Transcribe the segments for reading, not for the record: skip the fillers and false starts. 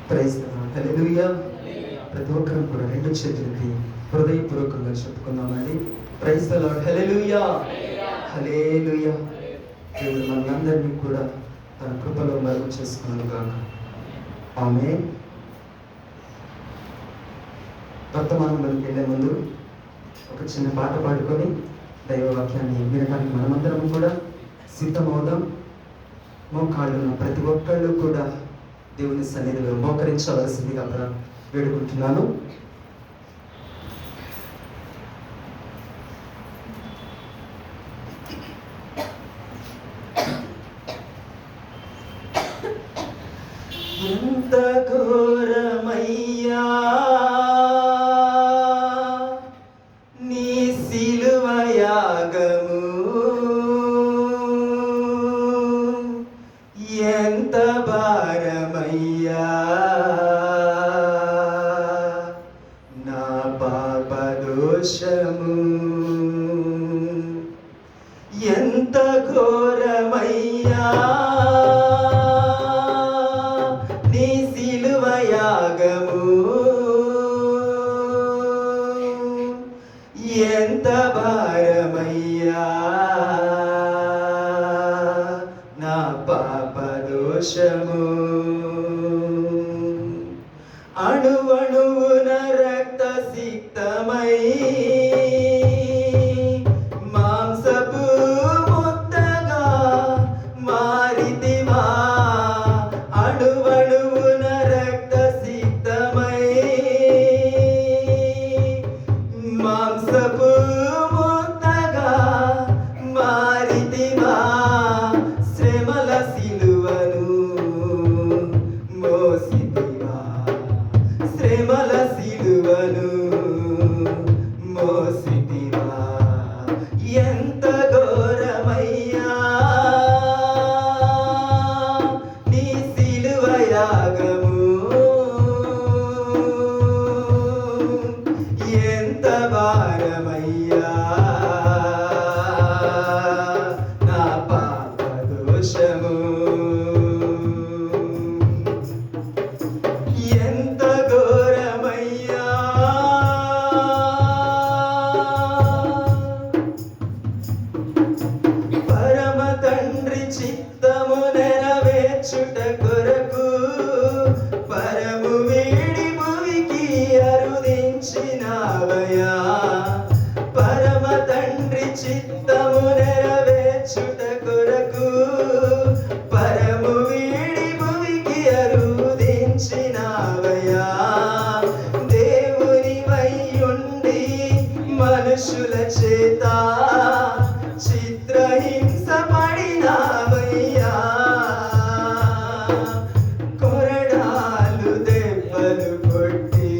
Praise హల్లెలూయా. ప్రతి ఒక్కరం కూడా రెండు చేతులకి హృదయపూర్వకంగా చెప్పుకుందామండి. Praise the Lord. Hallelujah, hallelujah. దేవుడు మనందరినీ కూడా తన కృపలో మరుగు చేసుకున్నాను గాక. ఆమేన్. వర్తమానంలోకి వెళ్ళే ముందు ఒక చిన్న పాట పాడుకొని దైవవాక్యాన్ని వినడానికి మనమందరం కూడా సిద్ధమవుదాం. మోకాళ్ళున్న ప్రతి ఒక్కళ్ళు కూడా దేవుని సన్నిధిలో మోకరించవలసిందిగా వేడుకుంటున్నాను. ఎంత ఘోరమయ్యా నీ సిలువ యాగము, ఎంత భారమయ్యా నా పాప దోషము, ఎంత ఘోరమయ్యా నీ సిలువ యాగము, ఎంత భారమయ్యా నా పాప దోషము. అణువణువున రక్త సిక్తమై మాంసపు ముద్దగా మారితివా, అణువణువున రక్త సిక్తమై మాంసపు ముద్దగా మారితివా, శ్రమల సిలువను మోసితివా, శ్రమల సిలువను మోసితివా, ఎంత ఘోరమయ్యా నీ సిలువ యాగము, ఎంత భారమయ్యా నా పాప దోషము, ఎంత ఘోరమయ్యా పరమ తండ్రి చిత్తము నెరవేర్చుట కొరకు పరము వీడి భువికి అరుదించినావయా, పరమ తండ్రి చిత్తము నెరవేర్చుట కొరకు పరము వీడి భువికి అరుదించినావయా, దేవుని వయ్యుండి మనుషుల చేత చిత్రహింస పడినావయ్యా, కొరడాలు దెబ్బలు కొట్టి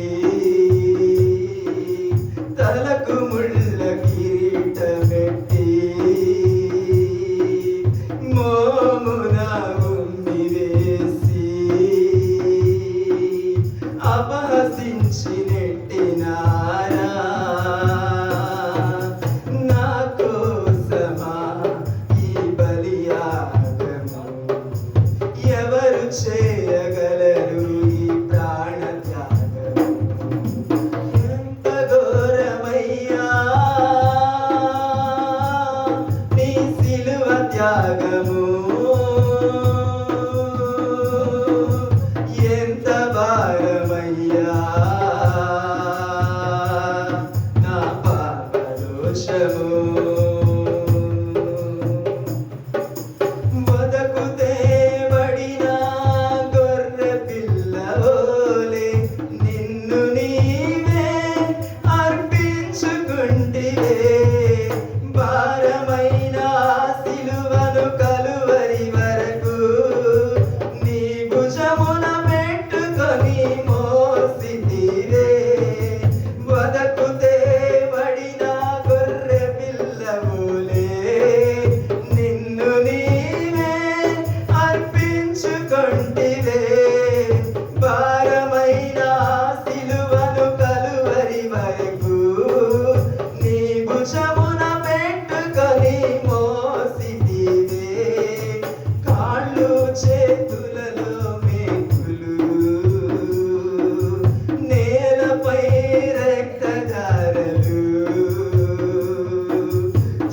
తలకు ముళ్ళ కిరీటమెట్టి మోమున ఉమ్మి వేసి అపహసించి నెట్టినారా, నా కోసమా ఈ బలియాగము, ఎవరు చేయగలరు ఈ ప్రాణ త్యాగము, ఎంత ఘోరమయ్యా నీ సిలువ త్యాగము, ఎంత భారమయ్యా నా పాప దోషము. బతుకుతే బడిన గొర్రె పిల్లవోలే నిన్ను నీవే అర్పించుకుంటివే, భారమైన సిలువను కలువరి వరకు నీ భుజమున పెట్టుకొని మోసితివే, బతుకుతే బడిన గొర్రె పిల్లవోలే నిన్ను నీవే అర్పించుకుంటివే, భారమైన సిలువను కలువరి వరకు నీ భుజమున పెట్టుకొని మోసితివే, కాళ్ళు చేతులలో మేకులు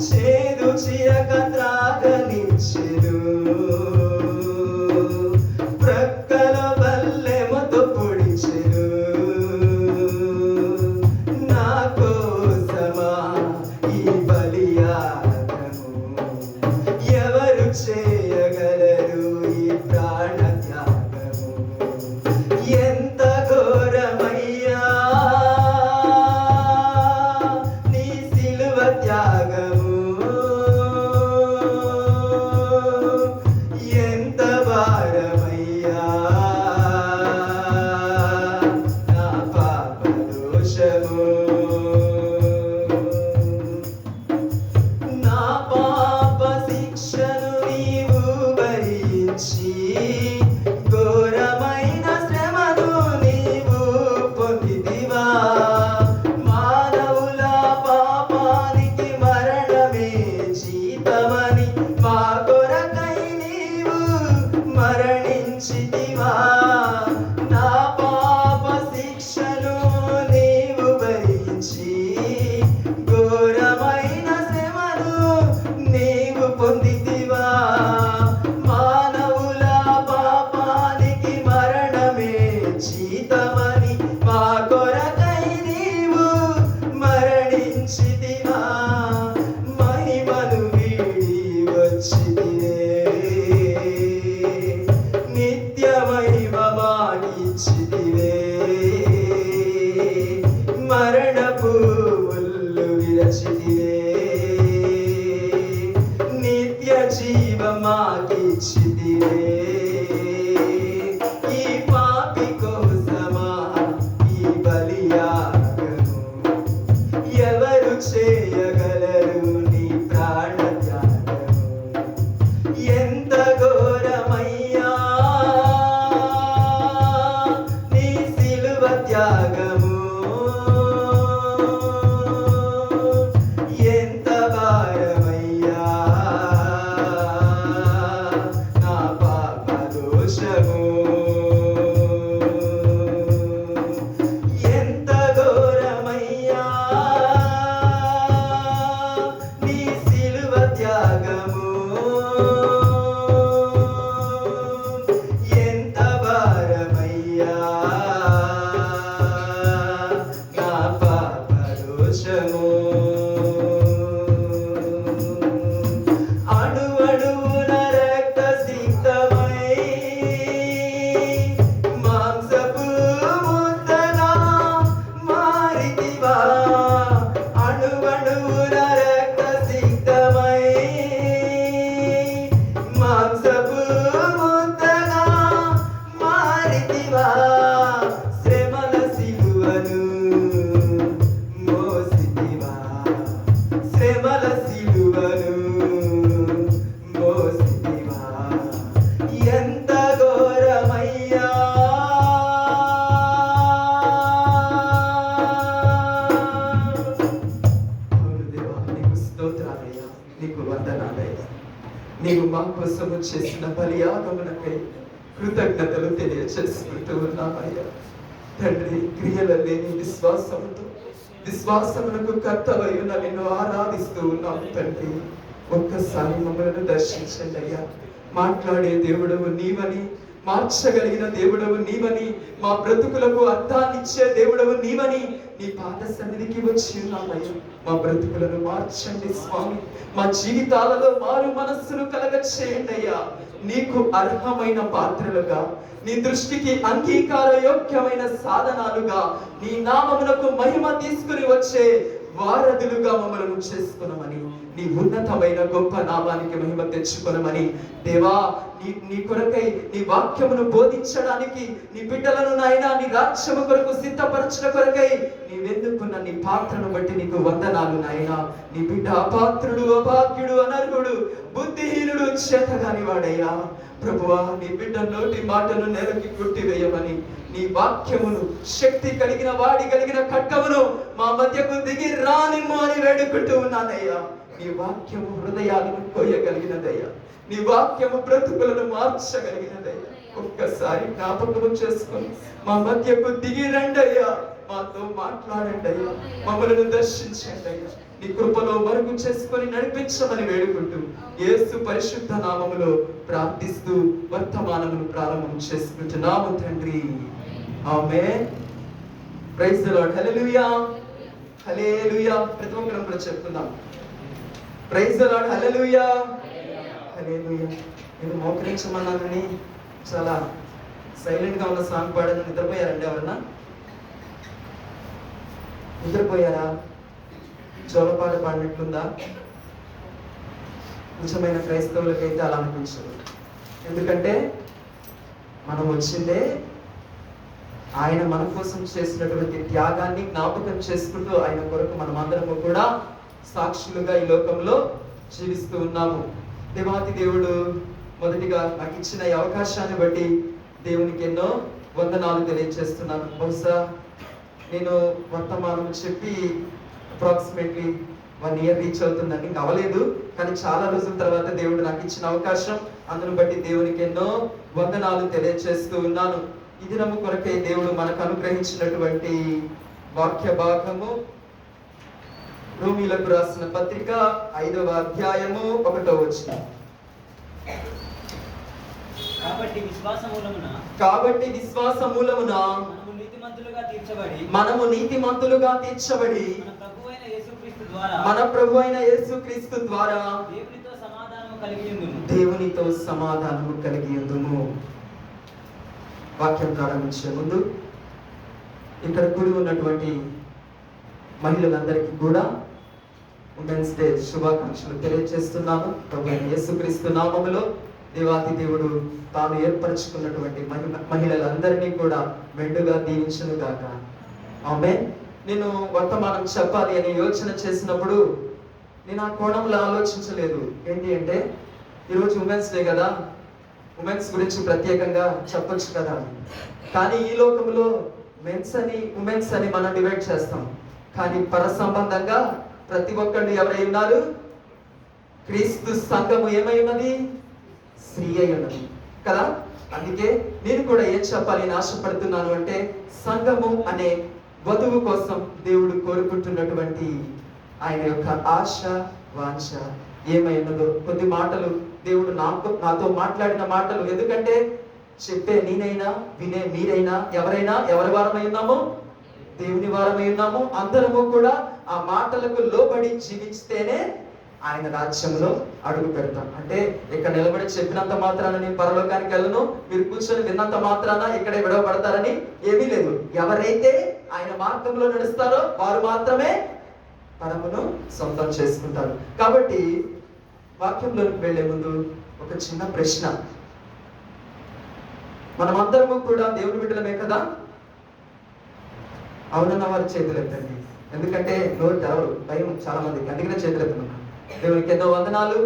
చేదు చిరక త్రాగనిచ్చెను, ప్రక్కల బల్లెముతో పొడిచెను. నా కోసమా ఈ బలియాగము, ఎవరు చేయగలరు ఈ ప్రాణ త్యాగము? ఎంత ఘోరమయ్యా నీ సిలువ త్యాగము, ఎంత భారమయ్యా నా పాప దోషము. నా పాప శిక్షను నీవు భరించి, ఘోరమైన శ్రమను నీవు పొందితివా. మానవుల పాపానికి మరణమే జీతమని మా కొరకై నీవు మరణించితివా. నా పాప శిక్షను నీవు భరించి, ఘోరమైన శ్రమను నీవు పొందితివా. మానవుల పాపానికి మరణమే జీతమని మా కొరకై నీవు మరణించితివా. మహిమను వీడి వచ్చితివే, నిత్య మహిమ మాకిచ్చితివే. మరణపు ముల్లు విరచితివే, నిత్య జీవ మాకిచ్చితివే. ఈ పాపి కోసమా ఈ బలియాగము, ఎవరు చేయగలరు నీ ప్రాణ త్యాగము? ఎంత ఘోరమయ్యా నీ సిలువ త్యాగము, ఎంత భారమయ్యా నా పాప దోషము. ఎంత ఘోరమయ్యా నీ సిలువ త్యాగము, ఎంత భారమయ్యా నా పాప దోషము. అణువణువున రక్త సిక్తమై మాంసపు ముద్దగా మారితివా. అణువణువున రక్త సిక్తమై మాంసపు ముద్దగా మారితివా. శ్రమల సిలువను మోసితివా, శ్రమల సిలువను మోసితివా. ఎంత ఘోరమయ్యా అవును దేవా, నీకు స్తోత్రాలయ్యా, నీకు వందనాలయ్యా. నీవు మా కోసము చేసిన బలియాగమునకై కృతజ్ఞతలు తెలియచేసుకుంటూ ఉన్నామయ్యా. తండ్రి, క్రియల లేని విశ్వాసమునకు కర్తవై ఉన్న నిన్ను ఆరాధిస్తూ ఉన్నాము తండ్రి. ఒక్కసారి మమ్మల్ని దర్శించండి అయ్యా. మాట్లాడే దేవుడవు నీవని, మార్చగలిగిన దేవుడవు నీవని, మా బ్రతుకులకు అర్థాన్నిచ్చే దేవుడవు నీవని నీ పాద సన్నిధికి వచ్చి ఉన్నామయ్యా. మా బ్రతుకులను మార్చండి స్వామి, మా జీవితాలలో మారు మనస్సును కలగ చేయండి అయ్యా. నీకు అర్హమైన పాత్రలుగా, నీ దృష్టికి అంగీకార యోగ్యమైన సాధనాలుగా, నీ నామమునకు మహిమ తీసుకుని వచ్చే వారధులుగా మమ్మల్ని చేసుకున్నామని, నీ ఉన్నతమైన గొప్ప నామానికి మహిమ తెచ్చుకొనమని దేవా, నీ కొరకై నీ వాక్యమును బోధించడానికి నీ బిడ్డలను నాయనా నీ రాజ్యము కొరకు సిద్ధపరచడం కొరకై నీవెన్నుకున్న నీ పాత్రను బట్టి నీకు వందనాలు నాయనా. నీ బిడ్డ అపాత్రుడు, అభాగ్యుడు, అనర్హుడు, బుద్ధిహీనుడు, చేతగాని వాడయ్యా. ప్రభువా, నీ బిడ్డ నోటి మాటను నేలకి కొట్టివేయమని, నీ వాక్యమును శక్తి కలిగిన వాడి కలిగిన ఖడ్గమును మా మధ్యకు దిగి రానిమ్ము అని వేడుకుంటూ ఉన్నానయ్యా. నీ వాక్యము హృదయాలను కోయగలిగినదయ్యా. నీ వాక్యము బ్రతుకులను మార్చగలిగినదయ్యా. ఒక్కసారి జ్ఞాపకము చేసుకొని మా మధ్యకు దిగి రండయ్యా. మాతో మాట్లాడండి అయ్యా, మమ్మల్ని దర్శించండి అయ్యా, నీ కృపలో మరుగు చేసుకొని నడిపించమని వేడుకుంటూ యేసు పరిశుద్ధ నామములో ప్రార్థిస్తూ వర్తమానమును ప్రారంభం చేసుకుంటున్నాము తండ్రి. Amen. Praise the Lord. Hallelujah, hallelujah. ప్రతి ఒక్కరం కూడా చెప్తున్నాం, praise the Lord. Hallelujah, hallelujah. నేను మోకరించమన్నానని చాలా సైలెంట్ గా ఉన్న సాంగ్ పాడని నిద్రపోయారండి ఎవరన్నా? నిద్రపోయారా? జోలపాట పాడినట్లుందా? నిజమైన క్రైస్తవులకైతే అలా అనిపించదు. ఎందుకంటే మనం వచ్చిందే ఆయన మన కోసం చేసినటువంటి త్యాగాన్ని జ్ఞాపకం చేసుకుంటూ ఆయన కొరకు మనమందరము కూడా సాక్షులుగా ఈ లోకంలో జీవిస్తూ ఉన్నాము. దేవాతి దేవుడు మొదటిగా నాకు ఇచ్చిన ఈ అవకాశాన్ని బట్టి దేవునికి ఎన్నో వందనాలు తెలియజేస్తున్నాను. బహుశా నేను వర్తమానం చెప్పి అప్రాక్సిమేట్లీ 1 year రీచ్ అవుతుందని ఇంకా అవ్వలేదు, కానీ చాలా రోజుల తర్వాత దేవుడు నాకు ఇచ్చిన అవకాశం, అందును బట్టి దేవునికి ఎన్నో వందనాలు తెలియజేస్తూ ఉన్నాను. ఈ దినము కొరకై దేవుడు మనకు అనుగ్రహించినటువంటి వాక్య భాగము రోమీలకు రాసిన పత్రిక 5వ అధ్యాయము 1వ వచనం. కాబట్టి విశ్వాస మూలమున మనము నీతిమంతులుగా తీర్చబడి మన ప్రభువైన యేసుక్రీస్తు ద్వారా దేవునితో సమాధానము కలిగి ఉందుము. వాక్యం ప్రారంభించే ముందు ఇక్కడ కూడి ఉన్నటువంటి మహిళలందరికీ కూడా ఉమెన్స్ డే శుభాకాంక్షలు తెలియజేస్తున్నాను. ప్రభువైన యేసుక్రీస్తు నామములో దేవాతి దేవుడు తాను ఏర్పరచుకున్నటువంటి మహిళలందరినీ కూడా మెండుగా దీవించును గాక. ఆమేన్. నేను వర్తమానం చెప్పాలి అని యోచన చేసినప్పుడు నేను ఆ కోణంలో ఆలోచించలేదు. ఏంటి అంటే ఈరోజు ఉమెన్స్ డే కదా, ఉమెన్స్ గురించి ప్రత్యేకంగా చెప్పొచ్చు కదా. కానీ ఈ లోకంలో మెన్స్ అని ఉమెన్స్ అని మనం డివైడ్ చేస్తాం. కానీ పర సంబంధంగా ప్రతి ఒక్కళ్ళు ఎవరై ఉన్నారు? క్రీస్తు సంఘము ఏమై ఉన్నది? స్త్రీ అయి ఉన్నది కదా. అందుకే నేను కూడా ఏం చెప్పాలి అని ఆశపడుతున్నాను అంటే, సంఘము అనే వధువు కోసం దేవుడు కోరుకుంటున్నటువంటి ఆయన యొక్క ఆశ వాంఛ ఏమై ఉన్నదో కొద్ది మాటలు దేవుడు నాతో మాట్లాడిన మాటలు. ఎందుకంటే చెప్పే నేనైనా వినే మీరైనా ఎవరైనా ఎవరి వారమై ఉన్నాము? దేవుని వారమై ఉన్నాము. అందరము కూడా ఆ మాటలకు లోబడి జీవిస్తేనే ఆయన రాజ్యంలో అడుగు పెడతాం. అంటే ఇక్కడ నిలబడి చెప్పినంత మాత్రాన నేను పరలోకానికి వెళ్ళను, మీరు కూర్చొని విన్నంత మాత్రాన ఇక్కడే విడవబడతారని ఏమీ లేదు. ఎవరైతే ఆయన మార్గంలో నడుస్తారో వారు మాత్రమే పరమును సొంతం చేసుకుంటారు. కాబట్టి వాక్యంలోకి వెళ్లే ముందు ఒక చిన్న ప్రశ్న. మనమందరము కూడా దేవుని బిడ్డలమే కదా? అవునన్న వారి చేతులు ఎత్తండి. ఎందుకంటే నోరు తెరవరు, భయం చాలా మందికి, అందుకనే చేతులు ఎత్తున్నా. దేవునికి ఎన్నో వందనాలు.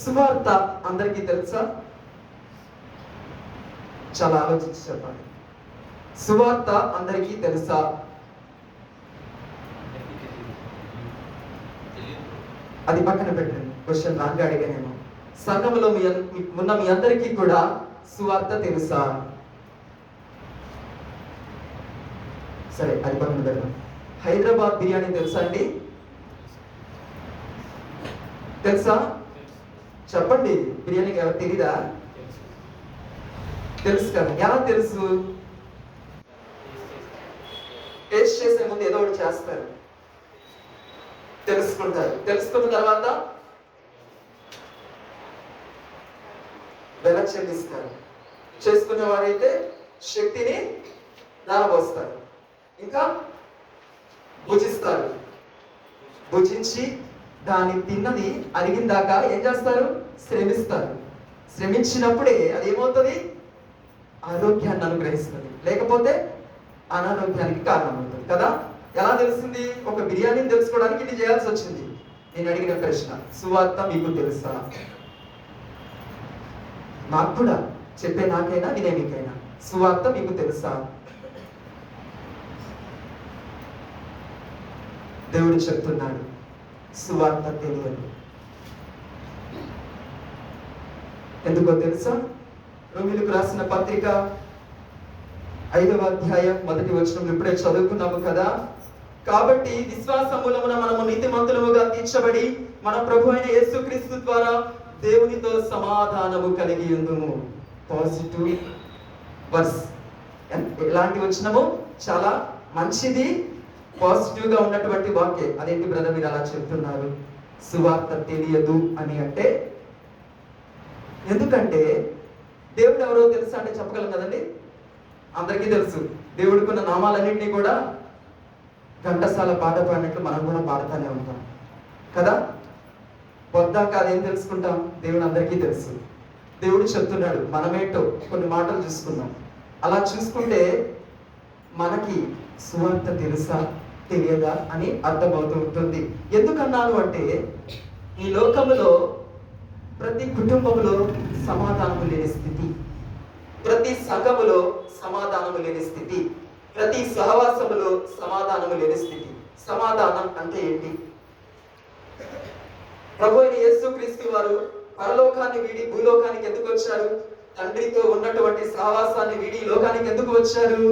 సువార్త అందరికీ తెలుసా? చాలా ఆలోచించి చెప్పండి. సువార్త అందరికీ తెలుసా? అది పక్కన పెట్టండి, క్వశ్చన్ రాంగ్ అడిగానేమో. సంఘంలో ఉన్న మీ అందరికీ కూడా సువార్త తెలుసా? సరే, అది పక్కన పెడదాం. హైదరాబాద్ బిర్యానీ తెలుసా అండి? తెలుసా? చెప్పండి. బిర్యానీకి ఎవరు తెలీదా? తెలుసు కదా. ఎలా తెలుసు? టేస్ట్ చేసే ముందు ఏదో ఒకటి చేస్తారు, తెలుసుకుంటారు. తెలుసుకున్న తర్వాత వెల చెల్లిస్తారు. చేసుకునే వారైతే శక్తిని దారబోస్తారు, ఇంకా భుజిస్తారు. భుజించి దాన్ని తిన్నది అరిగిందాక ఏం చేస్తారు? శ్రమిస్తారు. శ్రమించినప్పుడే అది ఏమవుతుంది? ఆరోగ్యాన్ని అనుగ్రహిస్తుంది, లేకపోతే అనారోగ్యానికి కారణమవుతుంది కదా. ఎలా తెలిసింది? ఒక బిర్యానీని తెలుసుకోవడానికి ఇది చేయాల్సి వచ్చింది. నేను అడిగిన ప్రశ్న, సువార్త మీకు తెలుసా? నాకు కూడా చెప్పే నాకైనా వినే మీకైనా సువార్త మీకు తెలుసా? దేవుడు చెప్తున్నాడు, సువార్త తెలియదు. ఎందుకో తెలుసా? రోమీయులకు రాసిన పత్రిక 5వ అధ్యాయం 1వ వచనం ఇప్పుడే చదువుకున్నాము కదా. కాబట్టి విశ్వాస మూలమున మనము నీతిమంతులముగా తీర్చబడి మన ప్రభు అయిన యేసుక్రీస్తు ద్వారా దేవునితో సమాధానము కలిగి ఉందుము. Positive verse. ఎలాంటి వచనము? చాలా మంచిది, పాజిటివ్ గా ఉన్నటువంటి వాక్యే. అదేంటి బ్రదర్ మీరు అలా చెప్తున్నారు? సువార్త తెలియదు అని అంటే, ఎందుకంటే దేవుడు ఎవరో తెలుసా అంటే చెప్పగలం కదండి. అందరికీ తెలుసు. దేవుడికున్న నామాలన్నింటినీ కూడా ఘంటసాల పాట పాడినట్లు మనం కూడా పాడుతూనే ఉంటాం కదా. పొద్దాక అదేం తెలుసుకుంటాం? దేవుడు అందరికీ తెలుసు. దేవుడు చెప్తున్నాడు, మనమేంటో కొన్ని మాటలు చూసుకుందాం. అలా చూసుకుంటే మనకి సువార్త తెలుసా తెలియదా అని అర్థమవుతూ ఉంటుంది. ఎందుకన్నాను అంటే, ఈ లోకములో ప్రతి కుటుంబంలో సమాధానము లేని స్థితి, ప్రతి సంఘములో సమాధానము లేని స్థితి, ప్రతి సహవాసములో సమాధానము లేని స్థితి. సమాధానం అంటే ఏంటి? ప్రభు అయిన యేసుక్రీస్తు వారు పరలోకాన్ని వీడి భూలోకానికి ఎందుకు వచ్చారు? తండ్రితో ఉన్నటువంటి సహవాసాన్ని వీడి లోకానికి ఎందుకు వచ్చారు?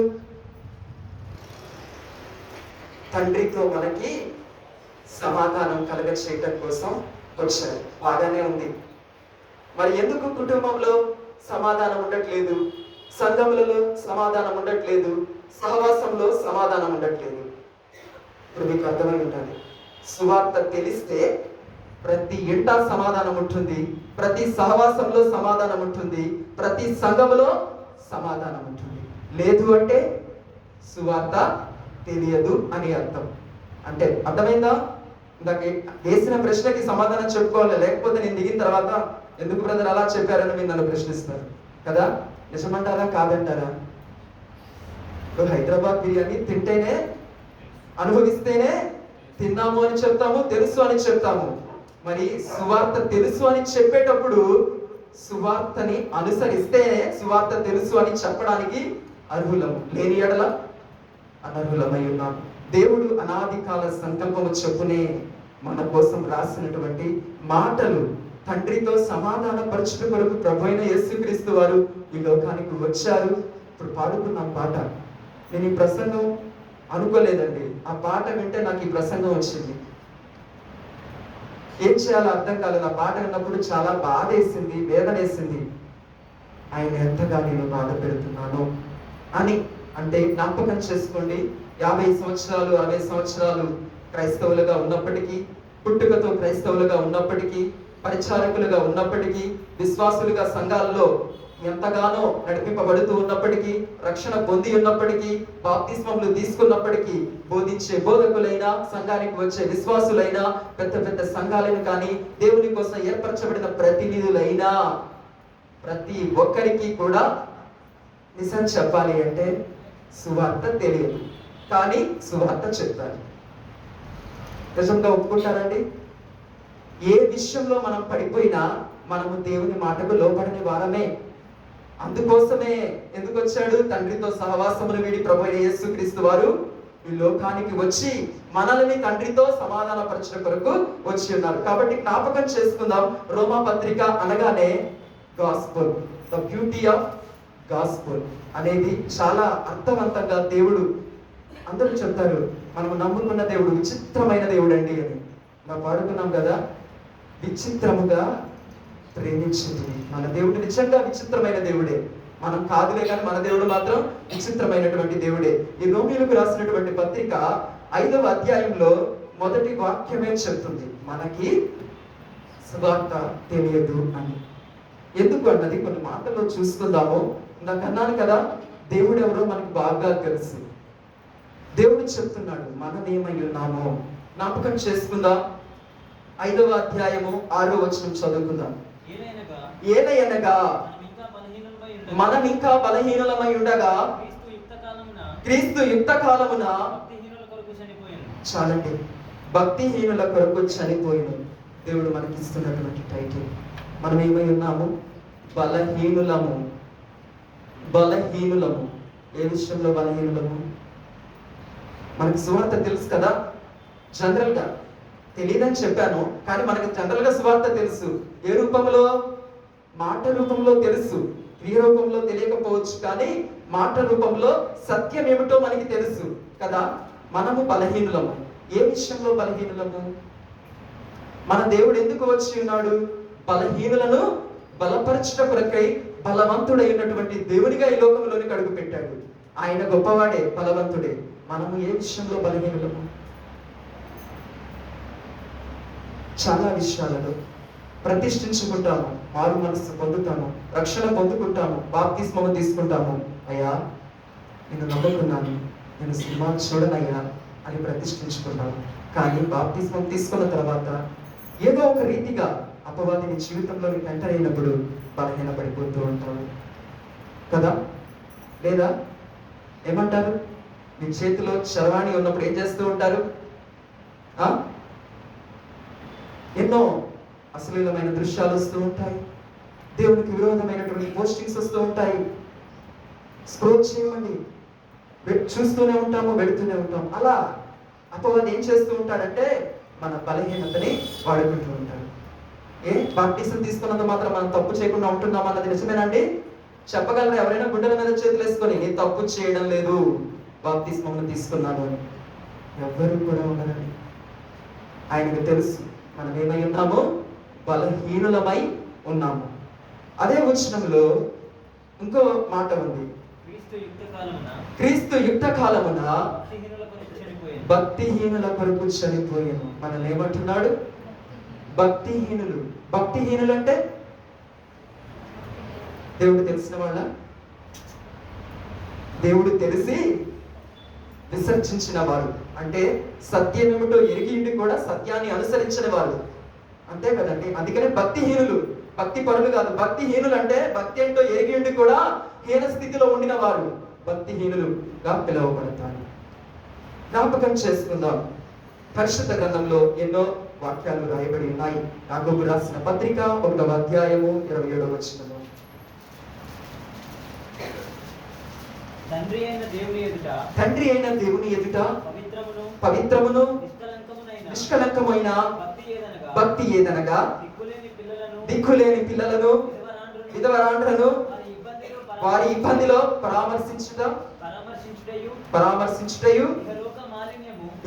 తండ్రితో మనకి సమాధానం కలగ చేయటం కోసం వచ్చారు. బాగానే ఉంది. మరి ఎందుకు కుటుంబంలో సమాధానం ఉండట్లేదు? సంఘములలో సమాధానం ఉండట్లేదు? సహవాసంలో సమాధానం ఉండట్లేదు? ఇప్పుడు మీకు అర్థమై ఉంటుంది. సువార్త తెలిస్తే ప్రతి ఇంట సమాధానం ఉంటుంది, ప్రతి సహవాసంలో సమాధానం ఉంటుంది, ప్రతి సంఘములో సమాధానం ఉంటుంది. లేదు అంటే సువార్త తెలియదు అని అర్థం. అంటే అర్థమైందా? ఇందాక వేసిన ప్రశ్నకి సమాధానం చెప్పుకోవాలి. లేకపోతే నేను దిగిన తర్వాత ఎందుకు బ్రదర్ అలా చెప్పారని మీరు నన్ను ప్రశ్నిస్తారు కదా. నిజమంటారా కాదంటారా? ఇప్పుడు హైదరాబాద్ బిర్యానీ తింటేనే, అనుభవిస్తేనే తిన్నాము అని చెప్తాము, తెలుసు అని చెప్తాము. మరి సువార్త తెలుసు అని చెప్పేటప్పుడు సువార్తని అనుసరిస్తే సువార్త తెలుసు అని చెప్పడానికి అర్హులము. లేని ఎడల అనర్హులమై ఉన్నాం. దేవుడు అనాది కాల సంకల్పము చెప్పునే మన కోసం రాసినటువంటి మాటలు. తండ్రితో సమాధాన పరచుట కొరకు ప్రభు అయిన యేసుక్రీస్తు వారు ఈ లోకానికి వచ్చారు. ఇప్పుడు పాడుకున్న పాట, నేను ఈ ప్రసంగం అనుకోలేదండి. ఆ పాట వింటే నాకు ఈ ప్రసంగం వచ్చింది. ఏం చేయాలో అర్థం కాలేదు. ఆ పాట విన్నప్పుడు చాలా బాధ వేసింది, వేదన వేసింది. ఆయన ఎంతగా నేను బాధ పెడుతున్నాను అని. అంటే జ్ఞాపకం చేసుకోండి, 50 సంవత్సరాలు 60 సంవత్సరాలు క్రైస్తవులుగా ఉన్నప్పటికీ, పుట్టుకతో క్రైస్తవులుగా ఉన్నప్పటికీ, పరిచారకులుగా ఉన్నప్పటికీ, విశ్వాసులుగా సంఘాల్లో ఎంతగానో నడిపింపబడుతూ ఉన్నప్పటికీ, రక్షణ పొంది ఉన్నప్పటికీ, బాప్తిస్మములు తీసుకున్నప్పటికీ, బోధించే బోధకులైనా, సంఘానికి వచ్చే విశ్వాసులైనా, పెద్ద పెద్ద సంఘాలను కానీ, దేవుని కోసం ఏర్పరచబడిన ప్రతినిధులైనా, ప్రతి ఒక్కరికి కూడా నిజం చెప్పాలి అంటే సువార్త తెలియదు, కానీ సువార్త చెప్తారు. నిజంగా ఒప్పుకుంటారండి? ఏ విషయంలో మనం పడిపోయినా మనము దేవుని మాటకు లోబడని వారమే. అందుకోసమే ఎందుకు వచ్చాడు? తండ్రితో సహవాసమును వీడి ప్రభు యేసుక్రీస్తు వారు ఈ లోకానికి వచ్చి మనల్ని తండ్రితో సమాధాన పరచడం కొరకు వచ్చి ఉన్నారు. కాబట్టి జ్ఞాపకం చేసుకుందాం, రోమా పత్రిక అనగానే gospel, the beauty of gospel అనేది చాలా అర్థవంతంగా దేవుడు, అందరూ చెప్తారు మనము నమ్ముకున్న దేవుడు విచిత్రమైన దేవుడు అండి అని. మనం పాడుకున్నాం కదా, విచిత్రముగా ప్రేమించింది. మన దేవుడు నిజంగా విచిత్రమైన దేవుడే. మనం కాదులే కానీ మన దేవుడు మాత్రం విచిత్రమైనటువంటి దేవుడే. ఈ రోమీయులకు రాసినటువంటి పత్రిక 5వ అధ్యాయంలో మొదటి వాక్యమే చెప్తుంది, మనకి సువార్త తెలియదు అని. ఎందుకు అన్నది కొన్ని మాటల్లో చూసుకుందాము. నాకు అన్నాను కదా, దేవుడు ఎవరో మనకు బాగా తెలుసు. దేవుడు చెప్తున్నాడు మనం ఏమై ఉన్నామో. జ్ఞాపకం చేసుకుందాం. 5వ అధ్యాయము 6వ వచనం చదువుకుందాం. ఏలయనగా మనం ఇంకా బలహీనులమై ఉండగా క్రీస్తు యుక్త కాలమున చాలండి, భక్తిహీనుల కొరకు చనిపోయిన దేవుడు మనకి ఇస్తున్నటువంటి టైటిల్. మనం ఏమై ఉన్నాము? బలహీనులము. బలహీనులము. ఏ విషయంలో బలహీనులము? మనకి సువార్త తెలుసు కదా, జనరల్గా తెలియదని చెప్పాను, కానీ మనకి జనరల్గా సువార్త తెలుసు. ఏ రూపంలో? మాట రూపంలో తెలుసు. క్రియ రూపంలో తెలియకపోవచ్చు, కానీ మాట రూపంలో సత్యం ఏమిటో మనకి తెలుసు కదా. మనము బలహీనులము. ఏ విషయంలో బలహీనులము? మన దేవుడు ఎందుకు వచ్చి ఉన్నాడు? బలహీనులను బలపరచుట కొరకై బలవంతుడైనటువంటి దేవునిగా ఈ లోకంలోనికి అడుగు పెట్టాడు. ఆయన గొప్పవాడే, బలవంతుడే. మనము ఏ విషయంలో బలహీనులము? చాలా విషయాలలో ప్రతిష్ఠించుకుంటాము, మారు మనస్సు పొందుతాము, రక్షణ పొందుకుంటాము, బాప్తిస్మము తీసుకుంటాము. అయ్యా నేను నమ్ముకున్నాను, నేను సినిమా చూడనయ్యా అని ప్రతిష్ఠించుకుంటాము. కానీ బాప్తిస్మం తీసుకున్న తర్వాత ఏదో ఒక రీతిగా అపవాది నీ జీవితంలోకి ఎంటర్ అయినప్పుడు బలహీన పడిపోతూ ఉంటాడు కదా. లేదా ఏమంటారు? మీ చేతిలో చరవాణి ఉన్నప్పుడు ఏం చేస్తూ ఉంటారు? ఎన్నో అశ్లీలమైన దృశ్యాలు వస్తూ ఉంటాయి, దేవునికి విరోధమైనటువంటి పోస్టింగ్స్ వస్తూ ఉంటాయి. స్క్రోల్ చేయమండి, చూస్తూనే ఉంటాము, వెళుతూనే ఉంటాము. అలా అపవాది ఏం చేస్తూ ఉంటాడంటే మన బలహీనతని వాడుకుంటూ ఉంటాడు. బాప్టిజం తీసుకున్నంత మాత్రం మనం తప్పు చేయకుండా ఉంటున్నాం అన్నది నిజమేనండి? చెప్పగలరా ఎవరైనా గుండెల మీద చేతులు వేసుకొని నేను తప్పు చేయడం లేదు, బాప్తిస్మం తీసుకున్నాను అని? ఎవ్వరు కూడా ఉండరండి. ఆయనకు తెలుసు మనం ఏమై ఉన్నాము, బలహీనులమై ఉన్నాము. అదే వచనంలో ఇంకో మాట ఉంది, క్రీస్తు యుక్త కాలమున భక్తిహీనుల కొరకు చనిపోయాను. మనల్ని ఏమంటున్నాడు? భక్తిహీనులు. భక్తిహీనులు అంటే దేవుడు తెలిసిన వాళ్ళ? దేవుడు తెలిసి విసర్జించిన వారు, అంటే సత్యం ఏమిటో ఎరిగి కూడా సత్యాన్ని అనుసరించిన వారు, అంతే కదండి. అందుకనే భక్తిహీనులు, భక్తి పరులు కాదు. భక్తిహీనులు అంటే భక్తి ఏంటో ఎరిగి కూడా హీన స్థితిలో ఉండిన వారు భక్తిహీనులుగా పిలువబడతారు. జ్ఞాపకం చేసుకుందాం, పరిశుద్ధ గ్రంథంలో ఎన్నో వాక్యాలు రాయబడి ఉన్నాయి. యాకోబు రాసిన పత్రిక 1వ అధ్యాయము 27వ వచనము. తండ్రి అయిన దేవుని ఎదుట పవిత్రమును నిష్కలంకమైన భక్తి ఏదనగా దిక్కులేని పిల్లలను విధవరాండ్రను వారి ఇబ్బందిలో పరామర్శించుటయు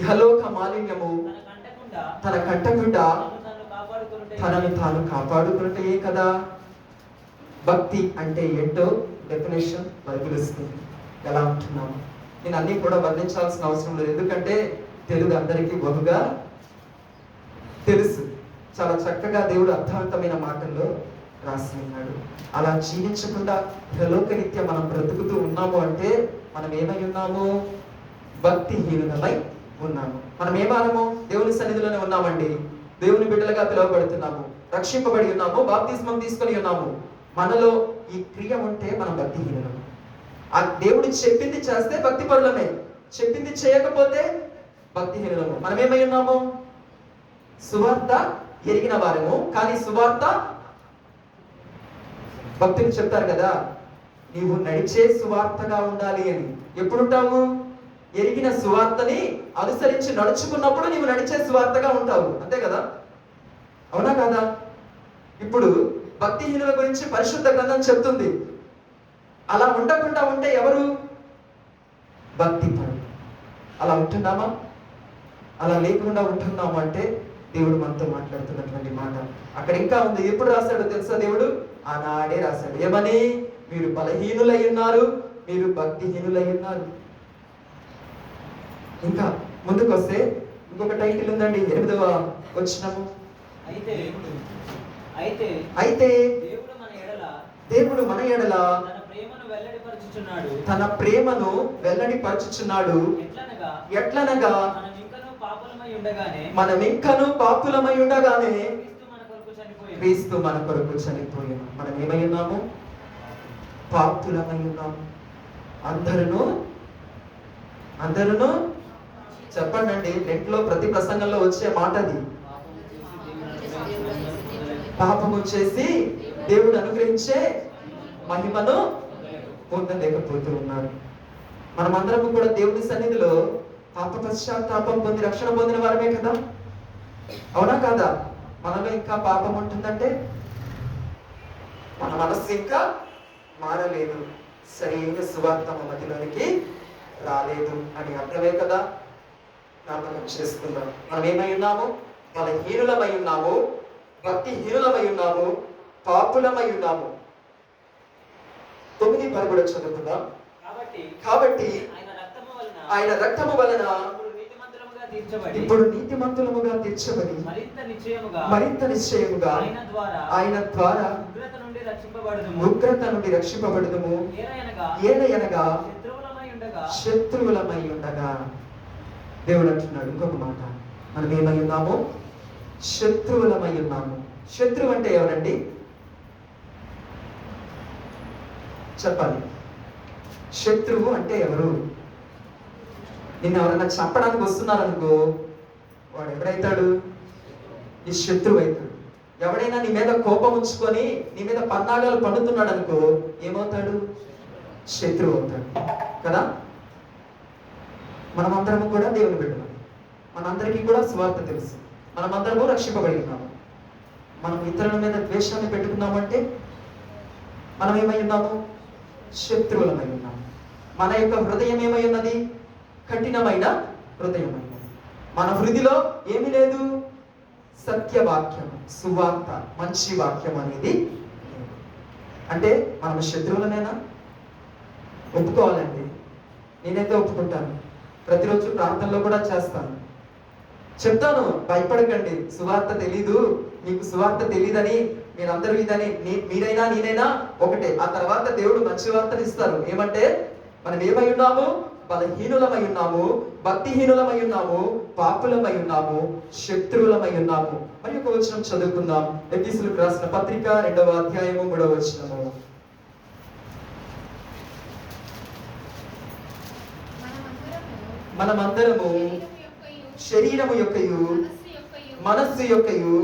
ఇహలోక మాలిన్యము తన కంటకుండా తనను తాను కాపాడుకున్నట్టే కదా. భక్తి అంటే ఏంటో డెఫినేషన్ బైబిల్ ఇస్తుంది. ఎలా ఉంటున్నాము? నేను అన్ని కూడా వర్ణించాల్సిన అవసరం లేదు, ఎందుకంటే తెలుగు అందరికీ బహుగా తెలుసు. చాలా చక్కగా దేవుడు అర్థవంతమైన మాటల్లో రాసి ఉన్నాడు. అలా జీవించకుండా లోకరీత్యా మనం బ్రతుకుతూ ఉన్నాము అంటే మనం ఏమై ఉన్నాము? భక్తిహీనులమై ఉన్నాము. మనం ఏమానము? దేవుని సన్నిధిలోనే ఉన్నామండి, దేవుని బిడ్డలుగా పిలువబడుతున్నాము, రక్షింపబడి ఉన్నాము, బాప్తిస్మం తీసుకొని ఉన్నాము. మనలో ఈ క్రియ ఉంటే మనం భక్తిహీనులము. ఆ దేవుడు చెప్పింది చేస్తే భక్తి పరులమే, చెప్పింది చేయకపోతే భక్తిహీనులము. మనం ఏమై ఉన్నాము? సువార్త ఎరిగిన వారము, కానీ సువార్త భక్తులు చెప్తారు కదా, నీవు నడిచే సువార్తగా ఉండాలి అని. ఎప్పుడుంటావు? ఎరిగిన సువార్తని అనుసరించి నడుచుకున్నప్పుడు నీవు నడిచే సువార్తగా ఉంటావు, అంతే కదా. అవునా కదా? ఇప్పుడు భక్తిహీనుల గురించి పరిశుద్ధ గ్రంథం చెప్తుంది. అలా ఉండకుండా ఉంటే ఎవరు? భక్తి పరులు. అలా ఉంటున్నామా? అలా లేకుండా ఉంటున్నాము అంటే దేవుడు మనతో మాట్లాడుతున్నటువంటి మాట అక్కడ ఇంకా ఉంది. ఎప్పుడు రాశాడో తెలుసా? దేవుడు ఆనాడే రాశాడు. ఏమని? మీరు బలహీనులై ఉన్నారు, మీరు భక్తిహీనులై ఉన్నారు. ఇంకా ముందుకు వస్తే ఇంకొక టైటిల్ ఉందండి, 8వ వచనము. అయితే దేవుడు మన ఎడల తన ప్రేమను వెల్లడిపరచుచున్నాడు. ఎట్లనగా మనం ఇంకను పాపులమై ఉండగానే క్రీస్తు మన కొరకు చనిపోయాను. మనం ఏమై ఉన్నాము? పాపులమై ఉన్నాము. అందరూ చెప్పండి. నెట్లో ప్రతి ప్రసంగంలో వచ్చే మాట అది. పాపము చేసి దేవుడు అనుగ్రహించే మహిమను పొందలేకపోతూ ఉన్నారు. మనమందరం కూడా దేవుని సన్నిధిలో పాప పశ్చాత్తాపం పొంది రక్షణ పొందిన వారమే కదా, అవునా కాదా? మనలో ఇంకా పాపం ఉంటుందంటే మన మనస్సు ఇంకా మారలేదు, సరైన సువార్త మా మధ్యలోనికి రాలేదు అని అర్థమే కదా. జ్ఞాపకం చేసుకుందాం. మనం ఏమై ఉన్నాము? బలహీనులమై ఉన్నాము, భక్తిహీనులమై ఉన్నాము, పాపులమై ఉన్నాము. 9 కూడా చదువుకుందాం. కాబట్టి ఆయన రక్తము వలన ఇప్పుడు నీతిమంతులముగా తీర్చబడి మరింత నిశ్చయముగా ఆయన ద్వారా ఉగ్రత నుండి రక్షింపబడుదుము. ఏలయనగా శత్రువులమై ఉండగా. దేవుడు అంటున్నాడు ఇంకొక మాట, మనం ఏమై ఉన్నాము? శత్రువులమై ఉన్నాము. శత్రువు అంటే ఎవరండి? చెప్పాలి. శత్రువు అంటే ఎవరు? నిన్ను ఎవరైనా చంపడానికి వస్తున్నారనుకో, వాడు ఎవరైతాడు? నీ శత్రువు అవుతాడు. ఎవడైనా నీ మీద కోపం ఉంచుకొని నీ మీద పన్నాగాలు పన్నుతున్నాడు అనుకో, ఏమవుతాడు? శత్రువు అవుతాడు కదా. మనమందరము కూడా దేవుని బిడ్డలు, మనందరికీ కూడా సువార్త తెలుసు, మనమందరము రక్షింపబడి ఉన్నాము. మనం ఇతరుల మీద ద్వేషాన్ని పెట్టుకున్నామంటే మనం ఏమై ఉన్నాము? శత్రువులమై ఉన్నాము. మన యొక్క హృదయం ఏమై ఉన్నది? కఠినమైన హృదయమైనది. మన హృదిలో ఏమీ లేదు? సత్యవాక్యం, సువార్త, మంచి వాక్యం అనేది. అంటే మనం శత్రువులనేనా? ఒప్పుకోవాలండి. నేనైతే ఒప్పుకుంటాను, ప్రతిరోజు ప్రార్థనలో కూడా చేస్తాను, చెప్తాను. భయపడకండి, సువార్త తెలీదు, మీకు సువార్త తెలీదని, మీరందరూ ఇదని, మీరైనా నేనైనా ఒకటే. ఆ తర్వాత దేవుడు మంచి వార్తను ఇస్తారు. ఏమంటే మనం ఏమై ఉన్నాము? బలహీనులమై ఉన్నాము, భక్తిహీనులమై ఉన్నాము, పాపులమై ఉన్నాము, శత్రువులమై ఉన్నాము. మరి ఒక వచనం చదువుకుందాం. ఎఫెసీయులకు రాసిన పత్రిక 2వ అధ్యాయము 3వ వచనము. మనమందరము శరీరము యొక్కయు మనస్సు యొక్కయు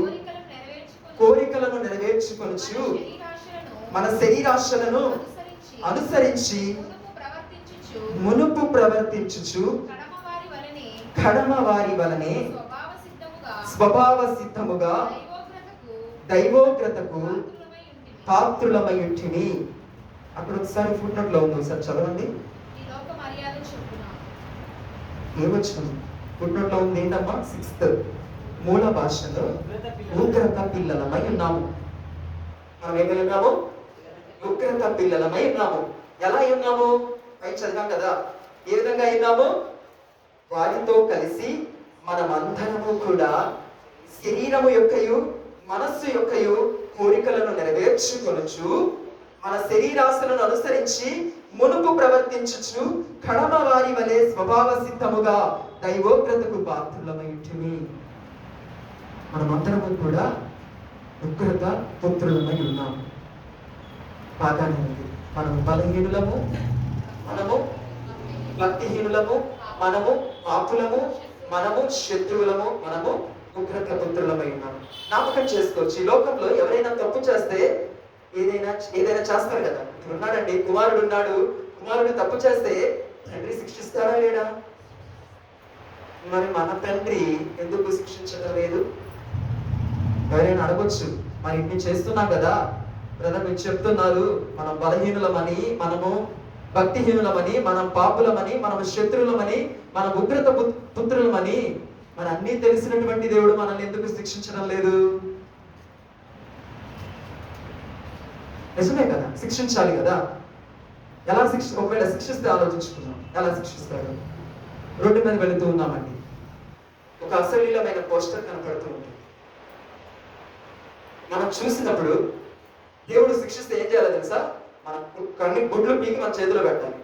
కోరికలను నెరవేర్చుకొనుచు మన శరీరాశలను అనుసరించి మునుపు ప్రవర్తించుచు కడమ వారి వలనే స్వభావ సిద్ధముగా దైవోగ్రతకు పాత్రులమై ఉంటిమి. అక్కడ ఒకసారి ఫుట్నోట్ లో ఉంది, ఒకసారి చదవండి. ఏమొచ్చిన ఫుట్నోట్ లో ఉంది ఏంటమ్మా? 6th మూల భాషలో ఉగ్రత పిల్లలమై ఉన్నాము. మనం ఏమై ఉన్నాము? ఉగ్రత పిల్లలమై ఉన్నాము. ఎలా ఉన్నాము? పై చదివాం కదా. ఏ విధంగా అయినాము? వారితో కలిసి మనమందరము కూడా శరీరము యొక్కయు మనస్సు యొక్కయు కోరికలను నెరవేర్చుకొనుచు మన శరీరాశలను అనుసరించి మునుపు ప్రవర్తించుచు కడమ వారి వలె స్వభావ సిద్ధముగా దైవోగ్రతకు పాత్రులమై ఉంటిమి. మనమందరము కూడా ఉగ్రత పుత్రులమై ఉన్నాము. బాగానే ఉంది. మనము బలహీనులము, మనము భక్తిహీనులము, మనము పాపులము, మనము శత్రువులము, మనము ఉగ్రత పుత్రులమై ఉన్నాము. జ్ఞాపకం చేసుకోవచ్చు. ఈ లోకంలో ఎవరైనా తప్పు చేస్తే ఏదైనా చేస్తారు కదా. ఇప్పుడు ఉన్నాడండి, కుమారుడు ఉన్నాడు, కుమారుడు తప్పు చేస్తే తండ్రి శిక్షిస్తాడా లేడా? మరి మన తండ్రి ఎందుకు శిక్షించడం లేదు? ఎవరైనా అడగొచ్చు, మరి ఇన్ని చేస్తున్నాం కదా బ్రదర్, మీరు చెప్తున్నారు మనం బలహీనులమని, మనము భక్తిహీనులమని, మనం పాపులమని, మనం శత్రువులమని, మనం ఉగ్రత పుత్రులమని, మన అన్నీ తెలిసినటువంటి దేవుడు మనల్ని ఎందుకు శిక్షించడం లేదు? నిజమే కదా, శిక్షించాలి కదా. ఎలా ఒకవేళ శిక్షిస్తే ఆలోచించుకున్నాం, ఎలా శిక్షిస్తారు? రోడ్డు మీద వెళుతూ ఉన్నామండి, ఒక అశ్లీలమైన పోస్టర్ కనపడుతూ ఉంటుంది. మనం చూసినప్పుడు దేవుడు శిక్షిస్తే ఏం చేయాలో తెలుసా? మన కన్ని గుడ్లు పీకి మన చేతిలో పెట్టాలి.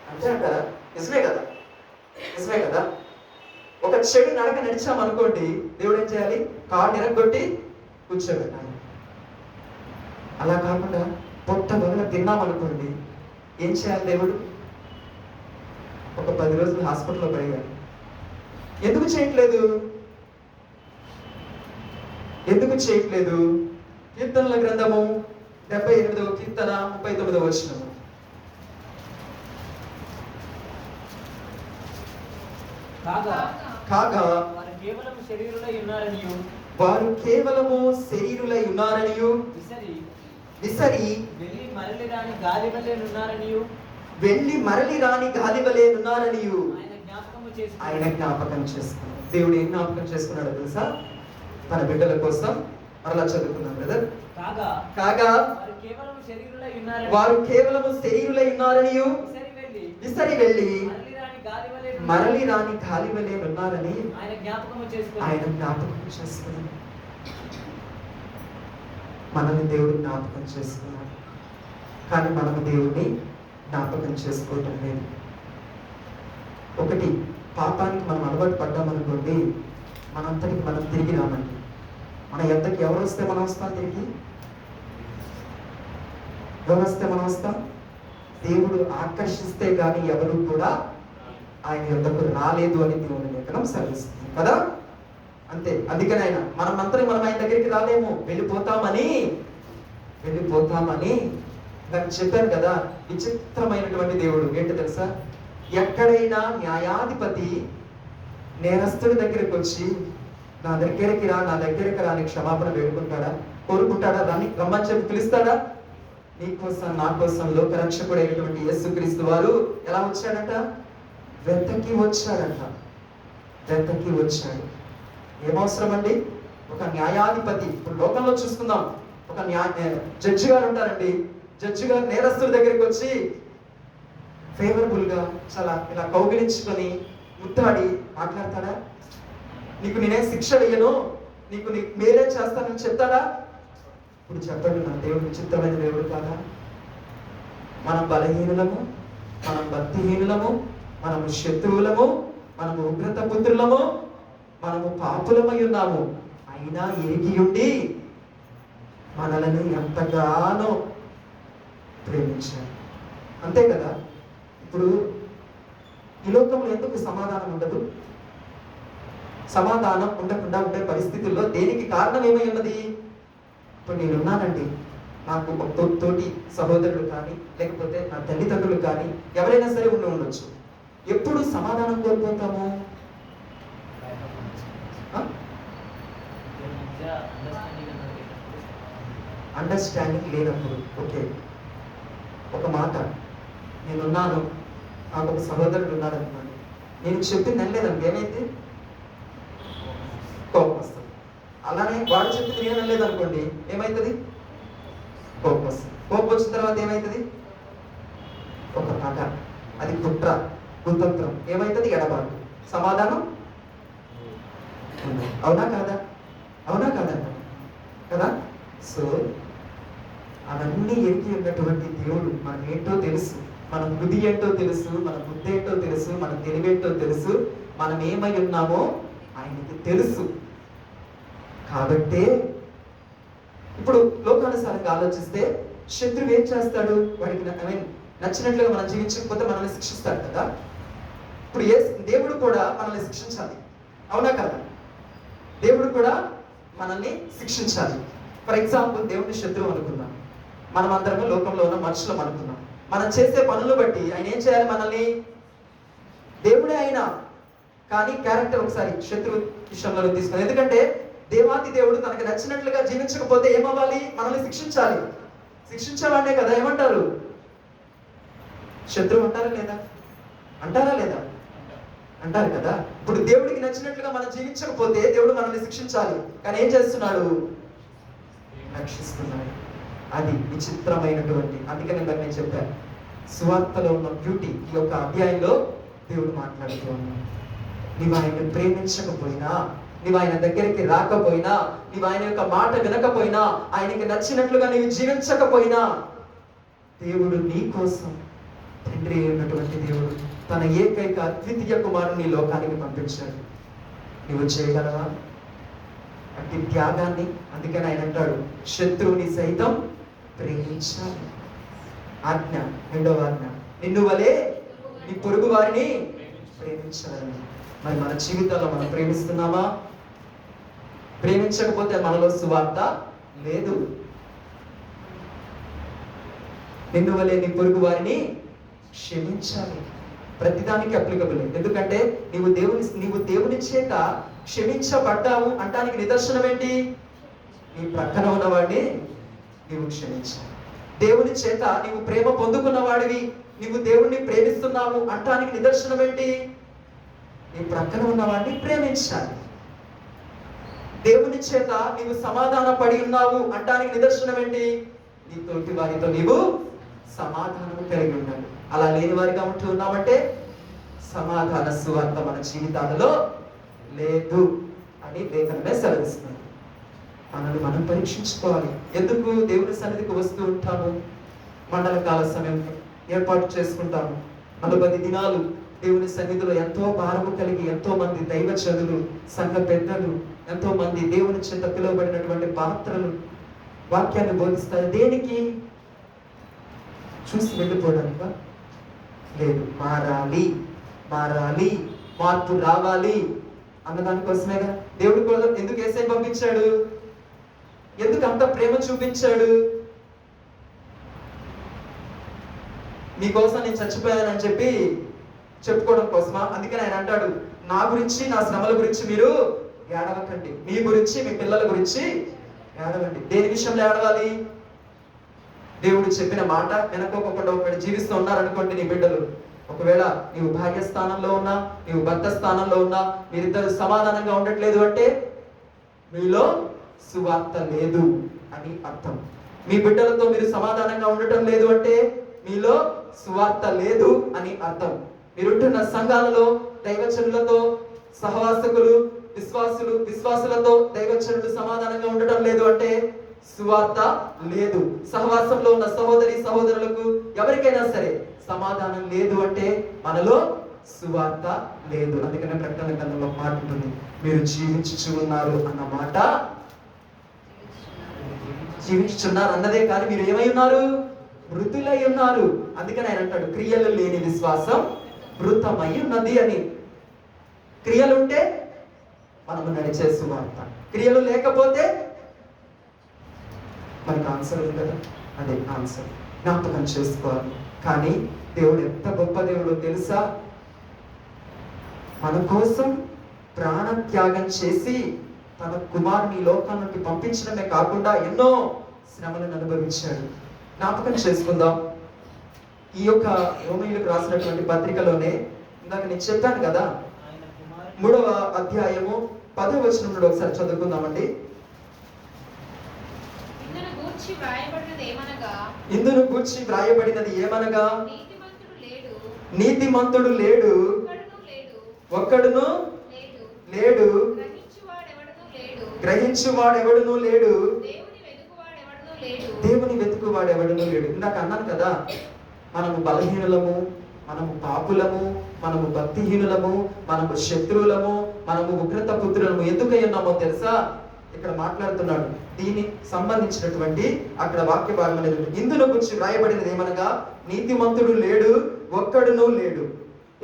అంతే అంటారా? నిజమే కదా, నిజమే కదా. ఒక చెడు నడక నడిచామనుకోండి, దేవుడు ఏం చేయాలి? కాళ్ళు ఎరగొట్టి కూర్చోబెట్టాలి. అలా కాకుండా పొట్ట బదులు తిన్నామనుకోండి, ఏం చేయాలి దేవుడు? ఒక 10 రోజులు హాస్పిటల్లో పడేయాలి. ఎందుకు చేయట్లేదు? ఎందుకు చేయట్లేదు? కీర్తనల గ్రంథము 78వ కీర్తన 39వ వచనము. కాగా వారు కేవలము శరీరులై ఉన్నారనియు విసరి వెళ్ళి మరలి రాని గాలి వలెనున్నారనియు వెళ్ళి మరలి రాని గాలి వలెనున్నారనియు ఆయన జ్ఞాపకం చేసుకున్నాడు. దేవుడు ఏం జ్ఞాపకం చేసుకున్నాడు తెలుసా? తన బిడ్డల కోసం. మరలా చదువుకున్నాం బ్రదర్. కాగా వారు కేవలము శరీరులై ఉన్నారనియు విసరి వెళ్ళి మరలి రాని గాలి వలె ఉన్నారని ఆయన జ్ఞాపకం చేసుకున్నాడు. మనల్ని దేవుడు జ్ఞాపకం చేసుకున్నాడు, కానీ మనము దేవుడిని జ్ఞాపకం చేసుకోవటం లేదు. ఒకటి, పాపానికి మనం అలవాటు పడ్డామనుకోండి, మనంతటికి మనం తిరిగి రామండి. మన ఎంతకి ఎవరు వస్తే మనం వస్తాం తిరిగి? ఎవరు వస్తే మనం వస్తాం? దేవుడు ఆకర్షిస్తే కానీ ఎవరు కూడా ఆయన యొద్దకు రాలేదు అని దేవుని లేఖనం సెలవిస్తుంది కదా. అంతే. అందుకని ఆయన మనం ఆయన దగ్గరికి రాలేము, వెళ్ళిపోతామని నాకు చెప్పాను కదా. విచిత్రమైనటువంటి దేవుడు ఏంటి తెలుసా? ఎక్కడైనా న్యాయాధిపతి నేరస్తుడి దగ్గరికి వచ్చి నా దగ్గరికి రా అని క్షమాపణ వేడుకుంటాడా? కోరుకుంటాడా? దాన్ని రమ్మని చెప్పి పిలుస్తాడా? నీ కోసం నా కోసం లోకరక్షకుడైనటువంటి యేసుక్రీస్తు వారు ఎలా వచ్చాడట? వెతకి వచ్చాడు. ఏమవసరం అండి? ఒక న్యాయాధిపతి, ఇప్పుడు లోకంలో చూసుకుందాం, ఒక జడ్జి గారు ఉంటారండి. జడ్జి గారు నేరస్తుల దగ్గరికి వచ్చి ఫేవరబుల్ గా చాలా ఇలా కౌగిలించుకొని ముద్దాడి మాట్లాడతాడా? నీకు నేనే శిక్ష వేయను, నీకు మేలే చేస్తానని చెప్తాడా? ఇప్పుడు చెప్పండి, మన దేవుడు విచిత్రమైన దేవుడు కాదా? మనం బలహీనులము, మనం భక్తిహీనులము, మనము శత్రువులము, మనము ఉగ్రత పుత్రులము, మనము పాపులమై ఉన్నాము. అయినా ఎరిగి ఉండి మనలను ఎంతగానో ప్రేమించాడు. అంతే కదా. ఇప్పుడు ఈ లోకంలో ఎందుకు సమాధానం ఉండదు? సమాధానం ఉండకుండా ఉండే పరిస్థితుల్లో దేనికి కారణం ఏమై ఉన్నది? ఇప్పుడు నేనున్నానండి, నాకు ఒక తోటి సహోదరులు కానీ లేకపోతే నా తల్లిదండ్రులు కానీ ఎవరైనా సరే ఉండొచ్చు. ఎప్పుడు సమాధానం కోల్పోతాము? అండర్స్టాండింగ్ లేనప్పుడు. ఓకే, ఒక మాట, నేనున్నాను, నాకు ఒక సహోదరుడు ఉన్నాడు అనుకోండి, నేను చెప్పింది అనలేదండి, ఏమైంది? కోపం వస్తుంది. అలానే వాడు చెప్పింది నేను అనలేదు అనుకోండి, ఏమవుతుంది? కోపం వస్తుంది. కోపం వచ్చిన తర్వాత ఏమవుతుంది? ఒక మాట, అది కుట్ర, కుతంత్రం, ఏమవుతుంది? ఎడబాటు. సమాధానం అవునా కాదా? కదా. సో అవన్నీ ఎరిగి ఉన్నటువంటి దేవుడు మనమేంటో తెలుసు, మన బుద్ధి ఏంటో తెలుసు, మన బుద్ధి ఏంటో తెలుసు, మన తెలివేంటో తెలుసు, మనం ఏమై ఉన్నామో ఆయనకి తెలుసు. కాబట్టే ఇప్పుడు లోకానుసారంగా ఆలోచిస్తే శత్రువు ఏం చేస్తాడు? వాడికి నచ్చినట్లుగా మనం జీవించకపోతే మనల్ని శిక్షిస్తాడు కదా. ఇప్పుడు దేవుడు కూడా మనల్ని శిక్షించాలి, అవునా కదా? దేవుడు కూడా మనల్ని శిక్షించాలి. ఫర్ ఎగ్జాంపుల్, దేవుడిని శత్రువు అనుకున్నాం, మనం అందరము లోకంలో ఉన్న మనుషులం అనుకున్నాం. మనం చేసే పనులు బట్టి ఆయన ఏం చేయాలి? మనల్ని, దేవుడే అయినా కానీ క్యారెక్టర్ ఒకసారి శత్రువు విషయంలో తీసుకుని, ఎందుకంటే దేవాది దేవుడు తనకు నచ్చినట్లుగా జీవించకపోతే ఏమవ్వాలి? మనల్ని శిక్షించాలి. శిక్షించేవాడే కదా ఏమంటారు? శత్రువు అంటారా లేదా? అంటారు కదా. ఇప్పుడు దేవుడికి నచ్చినట్లుగా మనం జీవించకపోతే దేవుడు మనల్ని శిక్షించాలి, కానీ ఏం చేస్తున్నాడు? రక్షిస్తున్నాడు. అది విచిత్రమైనటువంటి, అందుకని నేను చెప్పాను, సువార్తలో ఉన్న బ్యూటీ ఈ యొక్క అధ్యాయంలో దేవుడు మాట్లాడుతూ ఉన్నాడు. నీవు ఆయన్ని ప్రేమించకపోయినా, నీవు ఆయన దగ్గరికి రాకపోయినా, నీవు ఆయన యొక్క మాట వినకపోయినా, ఆయనకి నచ్చినట్లుగా నీవు జీవించకపోయినా, దేవుడు నీ కోసం తండ్రి అయినటువంటి దేవుడు తన ఏకైక అద్వితీయ కుమారుని లోకానికి పంపించాడు. నువ్వు చేయగలవా అట్టి త్యాగాన్ని? అందుకని ఆయన అంటాడు, శత్రువుని సైతం ప్రేమించాలి. ఆజ్ఞ, రెండవ ఆజ్ఞ, నిన్ను వలే నీ పొరుగు వారిని ప్రేమించాలని. మరి మన జీవితంలో మనం ప్రేమిస్తున్నామా? ప్రేమించకపోతే మనలో సువార్త లేదు. నిన్ను వలే నీ పొరుగు వారిని క్షమించాలి. ప్రతిదానికి అప్లికబుల్. ఎందుకంటే నీవు దేవుని చేత క్షమించబడ్డావు అంటానికి నిదర్శనం ఏంటి? నీ ప్రక్కన ఉన్నవాడిని నీవు క్షమించాలి. దేవుని చేత నీవు ప్రేమ పొందుకున్న వాడివి, నీవు దేవుణ్ణి ప్రేమిస్తున్నావు అంటానికి నిదర్శనం ఏంటి? నీ ప్రక్కన ఉన్నవాడిని ప్రేమించాలి. దేవుని చేత నీవు సమాధాన పడి ఉన్నావు అంటానికి నిదర్శనం ఏంటి? నీ తోటి వారితో నీవు సమాధానం కలిగి ఉండాలి. అలా లేని వారిగా ఉంటూ ఉన్నామంటే సమాధాన సువార్త మన జీవితాలలో లేదు అని లేఖనమే సెలవిస్తుంది. మనల్ని మనం పరీక్షించుకోవాలి. ఎందుకు దేవుని సన్నిధికి వస్తూ ఉంటాము? మండల కాల సమయం ఏర్పాటు చేసుకుంటాము. 40 దినాలు దేవుని సన్నిధిలో ఎంతో భారము కలిగి ఎంతో మంది దైవజనులు, సంఘ పెద్దలు, ఎంతో మంది దేవుని చేత పిలువబడినటువంటి పాత్రలు వాక్యాన్ని బోధిస్తారు. దేనికి? చూసి వెళ్ళిపోవడానికా? లేదు, మారాలి, మార్పు రావాలి అన్నదానికోసమేగా. దేవుడి కోసం ఎందుకు యేసయ్య పంపించాడు? ఎందుకు అంత ప్రేమ చూపించాడు? మీకోసం నేను చచ్చిపోయానని చెప్పి చెప్పుకోవడం కోసమా? అందుకని ఆయన అంటాడు, నా గురించి, నా శ్రమల గురించి మీరు ఏడవకండి, మీ గురించి, మీ పిల్లల గురించి ఏడవండి. దేని విషయంలో ఏడవాలి? దేవుడు చెప్పిన మాట వెనకోకుండా ఒకటి జీవిస్తూ ఉన్నారనుకోండి నీ బిడ్డలు. ఒకవేళ నీవు భార్య స్థానంలో ఉన్నా, నీవు భర్త స్థానంలో ఉన్నా, మీరిద్దరు సమాధానంగా ఉండట్లేదు అంటే మీలో సువార్త లేదు అని అర్థం. మీ బిడ్డలతో మీరు సమాధానంగా ఉండటం లేదు అంటే మీలో సువార్త లేదు అని అర్థం. మీరుంటున్న సంఘాలలో దైవజనులతో, సహవాసకులు, విశ్వాసులతో దైవజనులు సమాధానంగా ఉండటం లేదు అంటే సువార్త లేదు. సహవాసంలో ఉన్న సహోదరులకు ఎవరికైనా సరే సమాధానం లేదు అంటే మనలో సువార్త లేదు. అందుకనే ప్రకటన గ్రంథంలో మాట ఉంటుంది, మీరు జీవించుచు ఉన్నారు అన్న మాట. జీవించుచున్నారు అన్నదే కానీ మీరు ఏమై ఉన్నారు? మృతులై ఉన్నారు. అందుకని ఆయన అంటాడు, క్రియలు లేని విశ్వాసం మృతమై ఉన్నది అని. క్రియలుంటే మనము నడిచే సువార్త, క్రియలు లేకపోతే మనకు ఆన్సర్ ఉంది కదా, అదే ఆన్సర్. జ్ఞాపకం చేసుకోవాలి. కానీ దేవుడు ఎంత గొప్ప దేవుడో తెలుసా? మన కోసం ప్రాణ త్యాగం చేసి తన కుమారుని లోకానికి పంపించడమే కాకుండా ఎన్నో శ్రమలను అనుభవించాడు. జ్ఞాపకం చేసుకుందాం. ఈ యొక్క రోమీయులకు రాసినటువంటి పత్రికలోనే ఇందాక నేను చెప్పాను కదా, 3వ అధ్యాయము 10వ వచనం నుండి ఒకసారి చదువుకుందామండి. ఇందును గూర్చి వ్రాయబడినది ఏమనగా, నీతిమంతుడు లేడు, ఒక్కడును లేడు, గ్రహించువాడెవడును లేడు, దేవుని వెతుకువాడెవడును లేడు. ఇందాక అన్నాను కదా, మనము బలహీనులము, మనము పాపులము, మనము భక్తిహీనులము, మనము శత్రువులము, మనము ఉగ్రత పుత్రులము. ఎందుకై ఉన్నామో తెలుసా? ఇక్కడ మాట్లాడుతున్నాడు. దీనికి సంబంధించినటువంటి అక్కడ వాక్య భాగం అనేది ఇందులో గురించి వ్రాయబడినది ఏమనగా, నీతిమంతుడు లేడు, ఒక్కడును లేడు.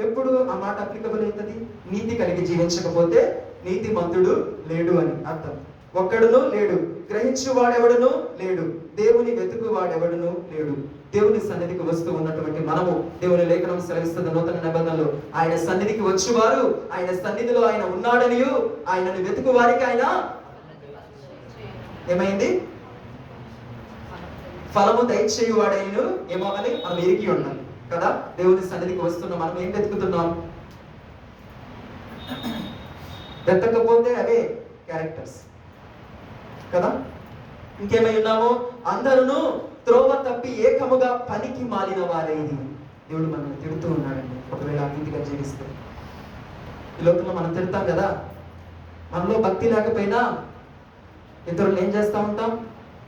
ఎప్పుడు ఆ మాట అప్లికబుల్ అవుతుంది? నీతి కలిగి జీవించకపోతే నీతిమంతుడు లేడు అని అర్థం. ఒక్కడును లేడు, గ్రహించువాడెవడును లేడు, దేవుని వెతుకువాడెవడును లేడు. దేవుని సన్నిధికి వస్తూ ఉన్నటువంటి మనము, దేవుని లేఖనం సెలవిస్తున్న నూతన నిబంధనలో ఆయన సన్నిధికి వచ్చేవారు, ఆయన సన్నిధిలో ఆయన ఉన్నాడనియు, ఆయనను వెతుకు వారికి ఆయన ఏమైంది? ఫలము దయచేయువాడైను ఏమవ్వాలి? మనం ఎరిగి ఉండాలి కదా. దేవుని సన్నిధికి వస్తున్న మనం ఏం వెతుకుతున్నాం? వెతకపోతే అవే క్యారెక్టర్స్ కదా. ఇంకేమై ఉన్నాము? అందరూ త్రోవ తప్పి ఏకముగా పనికి మాలిన వారైంది. దేవుడు మనల్ని తిడుతూ ఉన్నాడండి. ఒకవేళ అనీతిగా జీవిస్తే ఈ లోకంలో మనం తిడతాం కదా. మనలో భక్తి లేకపోయినా ఇతరులు ఏం చేస్తూ ఉంటాం?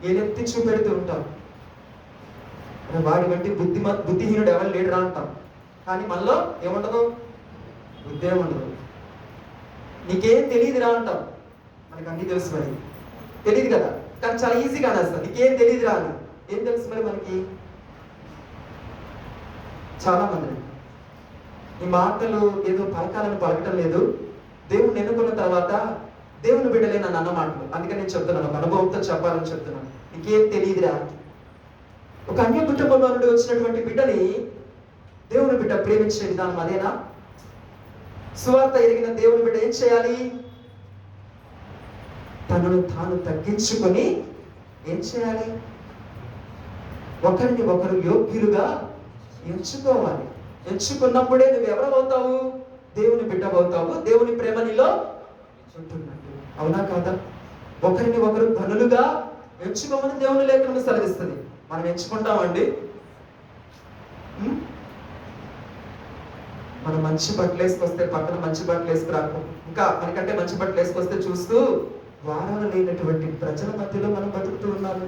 ఏలెత్తి చూపెడుతూ ఉంటాం. వాడి వంటి బుద్ధిహీనుడు ఎవరు లేడురా అంటాం. కానీ మనలో ఏముండదు? బుద్ధి ఏముండదు. నీకేం తెలియదురా అంటాం. మనకు అన్ని తెలుసు, మరి తెలియదు కదా, కానీ చాలా ఈజీగా అనేస్తాం నీకేం తెలియదురా అని. ఏం తెలుసు మరి మనకి? చాలా మంది ఈ మాటలు ఏదో పలకాలను పలకటం లేదు. దేవుణ్ణి ఎన్నుకున్న తర్వాత దేవుని బిడ్డలే నన్ను అన్న మాటలు. అందుకని నేను చెప్తున్నాను, అనుభవంతో చెప్పాలని చెప్తున్నాను. నీకేం తెలియదురా. ఒక అన్య కుటుంబంలో నుండి వచ్చినటువంటి బిడ్డని దేవుని బిడ్డ ప్రేమించే విధానం అదేనా? సువార్త ఎరిగిన దేవుని బిడ్డ ఏం చేయాలి? తనను తాను తగ్గించుకొని ఏం చేయాలి? ఒకరిని ఒకరు యోగ్యులుగా ఎంచుకోవాలి. ఎంచుకున్నప్పుడే నువ్వు ఎవరవుతావు? దేవుని బిడ్డవవుతావు. దేవుని ప్రేమ నీలో ఉంటున్నట్టు. అవునా కాదా? ఒకరిని ఒకరు ధనులుగా ఎంచుకోమని దేవుని లేఖనం సెలవిస్తుంది. మనం ఎంచుకుంటామండి? మనం మంచి బట్టలు వేసుకొస్తే పక్కన మంచి బట్టలు వేసుకురాకు, ఇంకా మనకంటే మంచి బట్టలు వేసుకొస్తే చూస్తూ వారాలు లేనటువంటి ప్రజల మధ్యలో మనం బతుకుతూ ఉన్నాము.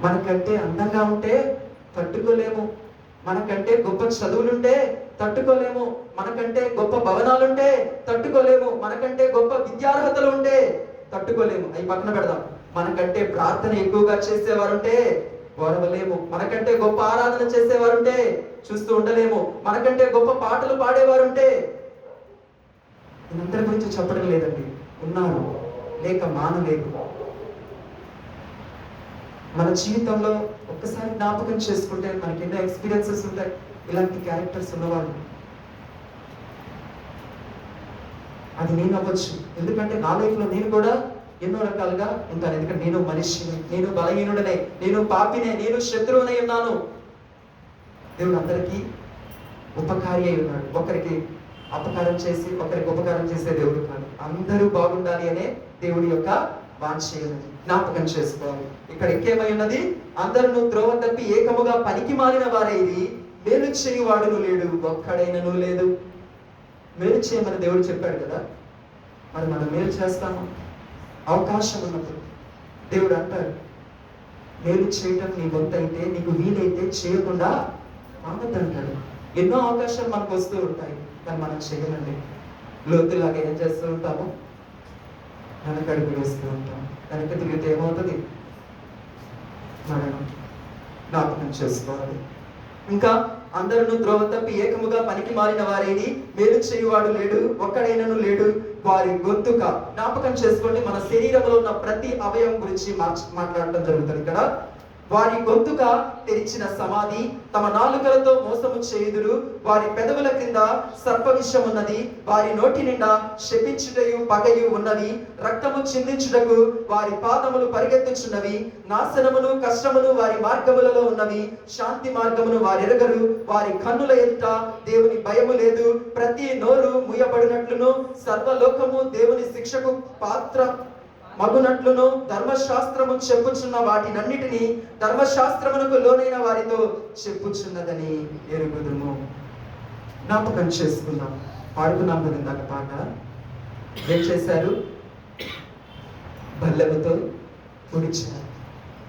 మనకంటే అందంగా ఉంటే తట్టుకోలేము, మనకంటే గొప్ప చదువులుంటే తట్టుకోలేము, మనకంటే గొప్ప భవనాలుంటే తట్టుకోలేము, మనకంటే గొప్ప విద్యార్హతలు ఉంటే తట్టుకోలేము. అవి పక్కన పెడదాం. మనకంటే ప్రార్థన ఎక్కువగా చేసేవారుంటే ఓరవలేము, మనకంటే గొప్ప ఆరాధన చేసేవారుంటే చూస్తూ ఉండలేము, మనకంటే గొప్ప పాటలు పాడేవారుంటే. అందరి గురించి చెప్పడం లేదండి, ఉన్నారు, లేక మానలేదు. మన జీవితంలో ఒక్కసారి జ్ఞాపకం చేసుకుంటే మనకి ఎన్నో ఎక్స్పీరియన్సెస్ ఉంటాయి. ఇలాంటి క్యారెక్టర్స్ ఉన్నవాళ్ళు. అది నేను అవ్వచ్చు, ఎందుకంటే నా లైఫ్లో నేను కూడా ఎన్నో రకాలుగా ఉంటాను. ఎందుకంటే నేను మనిషిని, నేను బలహీనుడనే, నేను పాపినే, నేను శత్రువునై ఉన్నాను. దేవుడు అందరికీ ఉపకారి అయి ఉన్నాడు. ఒకరికి అపకారం చేసి ఒకరికి ఉపకారం చేసే దేవుడు కాదు. అందరూ బాగుండాలి అనే దేవుడి యొక్క వాంఛనని జ్ఞాపకం చేసుకోవాలి. ఇక్కడ ఇంకేమై ఉన్నది? అందరూ త్రోవ తప్పి ఏకముగా పనికి మాలిన వారైది, మేలు చేయువాడును లేడు, ఒక్కడైనను లేదు. మేలు చేయమని దేవుడు చెప్పాడు కదా, మరి మనం మేలు చేస్తాము. అవకాశం ఉన్నప్పుడు దేవుడు అంటాడు, మేలు చేయటం నీ వంతు అయితే, నీకు వీలైతే చేయకుండా మానద్దంటాడు. ఎన్నో అవకాశాలు మనకు వస్తూ ఉంటాయి, కానీ మనం చేయమండి. లోతులాగా ఏం చేస్తూ ఉంటాము? వెనకడుగు వేస్తూ ఉంటాం. వెనక తిరిగితే ఏమవుతుంది? మరణం. జ్ఞాపకం చేసుకోవాలి. ఇంకా అందరూ త్రోవ తప్పి ఏకముగా పనికి మారిన వారేని, మేలు చేయువాడు లేడు, ఒక్కడైనను లేడు. వారి గొంతుక జ్ఞాపకం చేసుకోండి. మన శరీరంలో ఉన్న ప్రతి అవయవం గురించి మాట్లాడటం జరుగుతుంది ఇక్కడ. వారి గొంతుక తెరిచిన సమాధి, తమ నాలుకలతో మోసము చేయుదురు. వారి పెదవుల క్రింద సర్ప విషం ఉన్నది, వారి నోటి నిండా శపించుటయు పగయు ఉన్నవి. రక్తము చిందించుటకు వారి పాదములు పరిగెత్తుచున్నవి. నాశనమును కష్టమును వారి మార్గములలో ఉన్నవి. శాంతి మార్గమును వారెరగరు. వారి కన్నుల ఎదుట దేవుని భయము లేదు. ప్రతి నోరు ముయ్యబడినట్లును సర్వలోకము దేవుని శిక్షకు పాత్ర మగునట్లును ధర్మశాస్త్రము చెప్పుచున్న వాటినన్నిటినీ ధర్మశాస్త్రమునకు లోనైన వారితో చెప్పుచున్నదని ఎరుగుదుము. జ్ఞాపకం చేసుకుందాం. పాడుకున్నాం కదా ఇందాక పాట. ఏం చేశారు? బల్లెముతో పొడిచారు,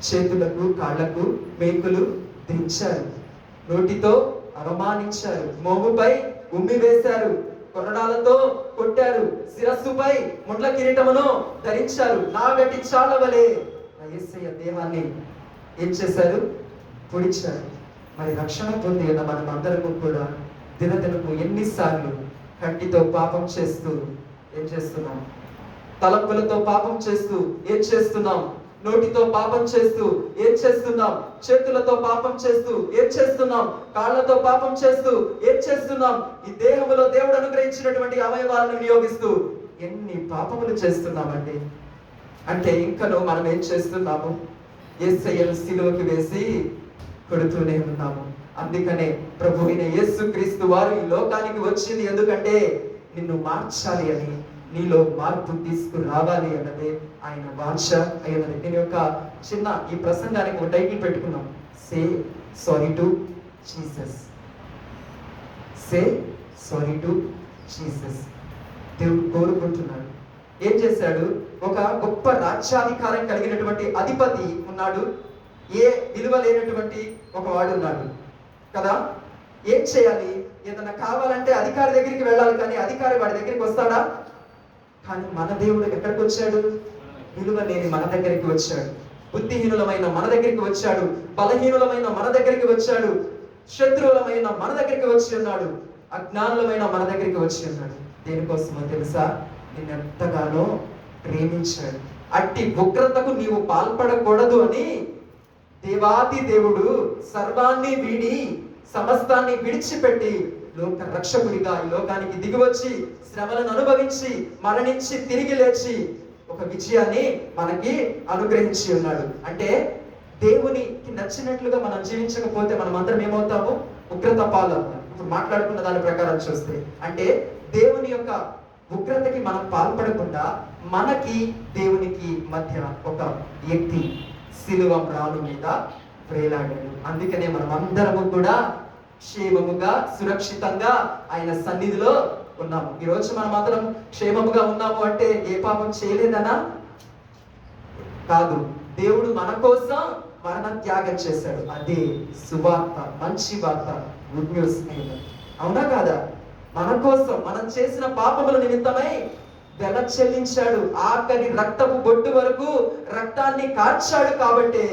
చేతులకు కాళ్లకు మేకులు దించారు, నోటితో అవమానించారు, మోముపై ఉమ్మి వేశారు, కొరడాలతో కొట్టారు, శిరస్సుపై ముండ్ల కిరీటమును ధరించారు. నాగటి చాళ్ళ వలె యేసయ్య దేహాన్ని ఏం చేశారు? పొడిచారు. మరి రక్షణ పొంది ఉన్న మనం అందరము కూడా దినదినము ఎన్నిసార్లు కంటితో పాపం చేస్తూ ఏం చేస్తున్నాం? తలంపులతో పాపం చేస్తూ ఏం చేస్తున్నాం? నోటితో పాపం చేస్తూ ఏం చేస్తున్నాం? చేతులతో పాపం చేస్తూ ఏం చేస్తున్నాం? కాళ్ళతో పాపం చేస్తూ ఏం చేస్తున్నాం? ఈ దేహములో దేవుడు అనుగ్రహించినటువంటి అవయవాలను వినియోగిస్తూ ఎన్ని పాపములు చేస్తున్నామండి. అంటే ఇంకను మనం ఏం చేస్తున్నాము? యేసయ్యను సిలువకి వేసి కొడుతూనే ఉన్నాము. అందుకనే ప్రభు అయిన యేసుక్రీస్తు వారు ఈ లోకానికి వచ్చింది ఎందుకంటే నిన్ను మార్చాలి అని, నీలో మార్పు తీసుకురావాలి అన్నదే ఆయన వాంఛ అయినది. నేను యొక్క చిన్న ఈ ప్రసంగానికి ఒక టైటిల్ పెట్టుకున్నాం, say sorry to Jesus. Say sorry to Jesus. దేవుడు కోరుకుంటున్నాడు. ఏం చేశాడు? ఒక గొప్ప రాజ్యాధికారం కలిగినటువంటి అధిపతి ఉన్నాడు, ఏ విలువ లేనటువంటి ఒక వాడు ఉన్నాడు కదా. ఏం చేయాలి? ఏదైనా కావాలంటే అధికారి దగ్గరికి వెళ్ళాలి, కానీ అధికారి వాడి దగ్గరికి వస్తాడా? కానీ మన దేవుడు ఎక్కడికి వచ్చాడు? విలువ లేని మన దగ్గరికి వచ్చాడు, బుద్ధిహీనులమైన మన దగ్గరికి వచ్చాడు, బలహీనులమైన మన దగ్గరికి వచ్చాడు, శత్రువులమైన మన దగ్గరికి వచ్చి ఉన్నాడు, అజ్ఞానులమైన మన దగ్గరికి వచ్చి ఉన్నాడు. దేనికోసమో తెలుసా? నిన్నెంతగానో ప్రేమించాడు. అట్టి ఉగ్రతకు నీవు పాల్పడకూడదు అని దేవాది దేవుడు సర్వాన్ని వీడి సమస్తాన్ని విడిచిపెట్టి లోక రక్షకుడిగా ఈ లోకానికి దిగివచ్చి శ్రమలను అనుభవించి మరణించి తిరిగి లేచి ఒక విజయాన్ని మనకి అనుగ్రహించి ఉన్నాడు. అంటే దేవునికి నచ్చినట్లుగా మనం జీవించకపోతే మనం అందరం ఏమవుతాము? ఉగ్రత పాలవుతాం. ఇప్పుడు మాట్లాడుకున్న దాని ప్రకారం చూస్తే అంటే దేవుని యొక్క ఉగ్రతకి మనం పాల్పడకుండా మనకి దేవునికి మధ్య ఒక వ్యక్తి సిలువ మ్రాను మీద వేలాడాడు. అందుకనే మనం అందరము కూడా క్షేమముగా సురక్షితంగా ఆయన సన్నిధిలో ఉన్నాము. ఈరోజు మనం అందరం క్షేమముగా ఉన్నాము అంటే ఏ పాపం చేయలేదనా? కాదు, దేవుడు మన కోసం మరణ త్యాగం చేశాడు. అదే సువార్త, మంచి వార్త, గుడ్ న్యూస్. అవునా కాదా? మన కోసం మనం చేసిన పాపముల నిమిత్తమై వెల చెల్లించాడు. ఆఖరి రక్తపు బొట్టు వరకు రక్తాన్ని కార్చాడు. కాబట్టి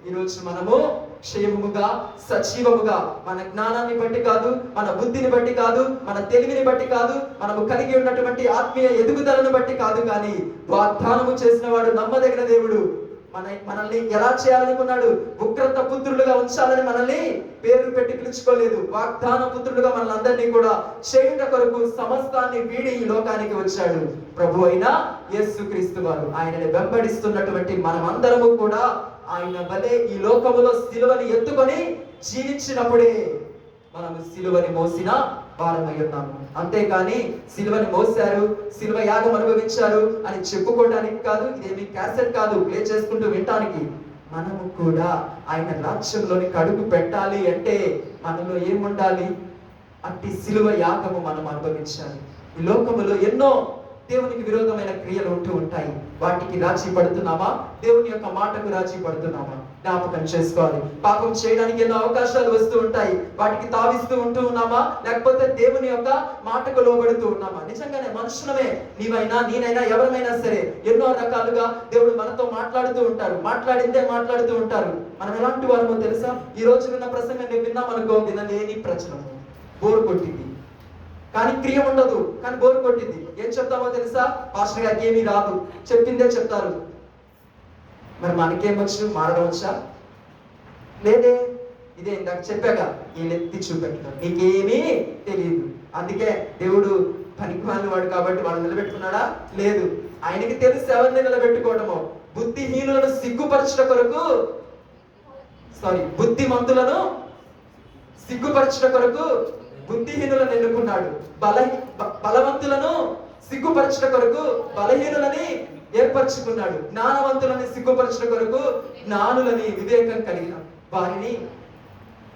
ఈరోజు మనము క్షేమముగా సజీవముగా, మన జ్ఞానాన్ని బట్టి కాదు, మన బుద్ధిని బట్టి కాదు, మన తెలివిని బట్టి కాదు, మనము కలిగి ఉన్నటువంటి ఆత్మీయ ఎదుగుదలను బట్టి కాదు, కానీ వాగ్దానము చేసిన వాడు నమ్మదగిన దేవుడు. మనల్ని ఎలా చేయాలనుకున్నాడు? ఉగ్రత పుత్రులుగా ఉంచాలని మనల్ని పేరు పెట్టి పిలుచుకోలేదు. వాగ్దాన పుత్రులుగా మనల్ని అందరినీ కూడా చేయుట కొరకు సమస్తాన్ని వీడి ఈ లోకానికి వచ్చాడు ప్రభు అయిన యేసుక్రీస్తు వారు. ఆయనని వెంబడిస్తున్నటువంటి మనమందరము కూడా ఆయన వలె ఈ లోకములో సిలువని ఎత్తుకొని జీవించినప్పుడే మనము సిలువని మోసిన వారమై ఉన్నాము. అంతేకాని సిలువని మోసారు, సిలువ యాగం అనుభవించారు అని చెప్పుకోవడానికి కాదు. ఇదేమి క్యాసెట్ కాదు ప్లే చేసుకుంటూ వినటానికి. మనము కూడా ఆయన రాజ్యంలోని అడుగు పెట్టాలి అంటే మనలో ఏముండాలి? అట్టి సిలువ యాగము మనం అనుభవించాలి. ఈ లోకములో ఎన్నో దేవునికి విరోధమైన క్రియలు ఉంటూ ఉంటాయి. వాటికి రాజీ పడుతున్నామా? దేవుని యొక్క మాటకు రాజీ పడుతున్నామా? జ్ఞాపకం చేసుకోవాలి. పాపం చేయడానికి ఎన్నో అవకాశాలు వస్తూ ఉంటాయి. వాటికి తావిస్తూ ఉంటూ ఉన్నామా? లేకపోతే దేవుని యొక్క మాటకు లోబడుతూ ఉన్నామా? నిజంగానే మనుషులమే, నీవైనా నేనైనా ఎవరైనా సరే ఎన్నో రకాలుగా దేవుడు మనతో మాట్లాడుతూ ఉంటారు. మాట్లాడిందే మాట్లాడుతూ ఉంటారు. మనం ఎలాంటి వారమో తెలుసా? ఈ రోజు విన్న ప్రసంగం నేను విన్నామనుకో, వినలేని ప్రచనము, బోరు కొట్టింది, కానీ క్రియ ఉండదు, కానీ బోరు కొట్టింది. ఏం చెప్తామో తెలుసా? పాస్టర్ గారికి ఏమీ రాదు, చెప్పిందే చెప్తారు. మరి మనకేమొచ్చు? మారడం వచ్చా? లేదే. ఇదే ఇందాక చెప్పాగా, వీళ్ళెత్తి చూపెట్టారు, నీకేమీ తెలియదు. అందుకే దేవుడు పనికిమాలిన వాడు కాబట్టి వాళ్ళు నిలబెట్టుకున్నాడా? లేదు. ఆయనకి తెలుసు ఎవరిని నిలబెట్టుకోవడమో. బుద్ధిహీనులను సిగ్గుపరచట కొరకు, బుద్ధిమంతులను సిగ్గుపరచట కొరకు బుద్ధిహీనులను ఎన్నుకున్నాడు. బలవంతులను సిగ్గుపరచట కొరకు బలహీనులని ఏర్పరచుకున్నాడు. జ్ఞానవంతులని సిగ్గుపరచట కొరకు జ్ఞానులని, వివేకం కలిగిన వారిని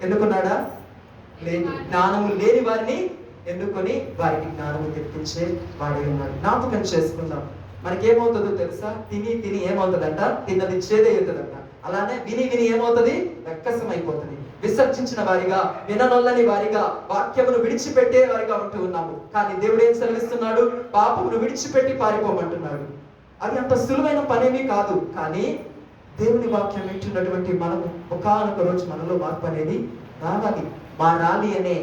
ఎన్నుకున్నాడా? లేదు. జ్ఞానము లేని వారిని ఎన్నుకొని వారికి జ్ఞానము తెప్పించే వాడే ఉన్నాడు. జ్ఞాపకం చేసుకుందాం. మనకేమవుతుందో తెలుసా? తిని తిని ఏమవుతుందంట? తిన్నది చేదవుతుందంట. అలానే విని విని ఏమవుతుంది? రక్కసం అయిపోతుంది. విసర్జించిన వారిగా, విననొల్లని వారిగా, వాక్యమును విడిచిపెట్టే వారిగా ఉంటూ ఉన్నాము. కానీ దేవుడు ఏం సెలవిస్తున్నాడు? పాపమును విడిచిపెట్టి పారిపోమంటున్నాడు. అది అంత సులువైన పనేమీ కాదు. కానీ దేవుని వాక్యం వింటున్నటువంటి మనము ఒకానొక రోజు మనలో మార్పు అనేది రావాలి. మారాలి అనే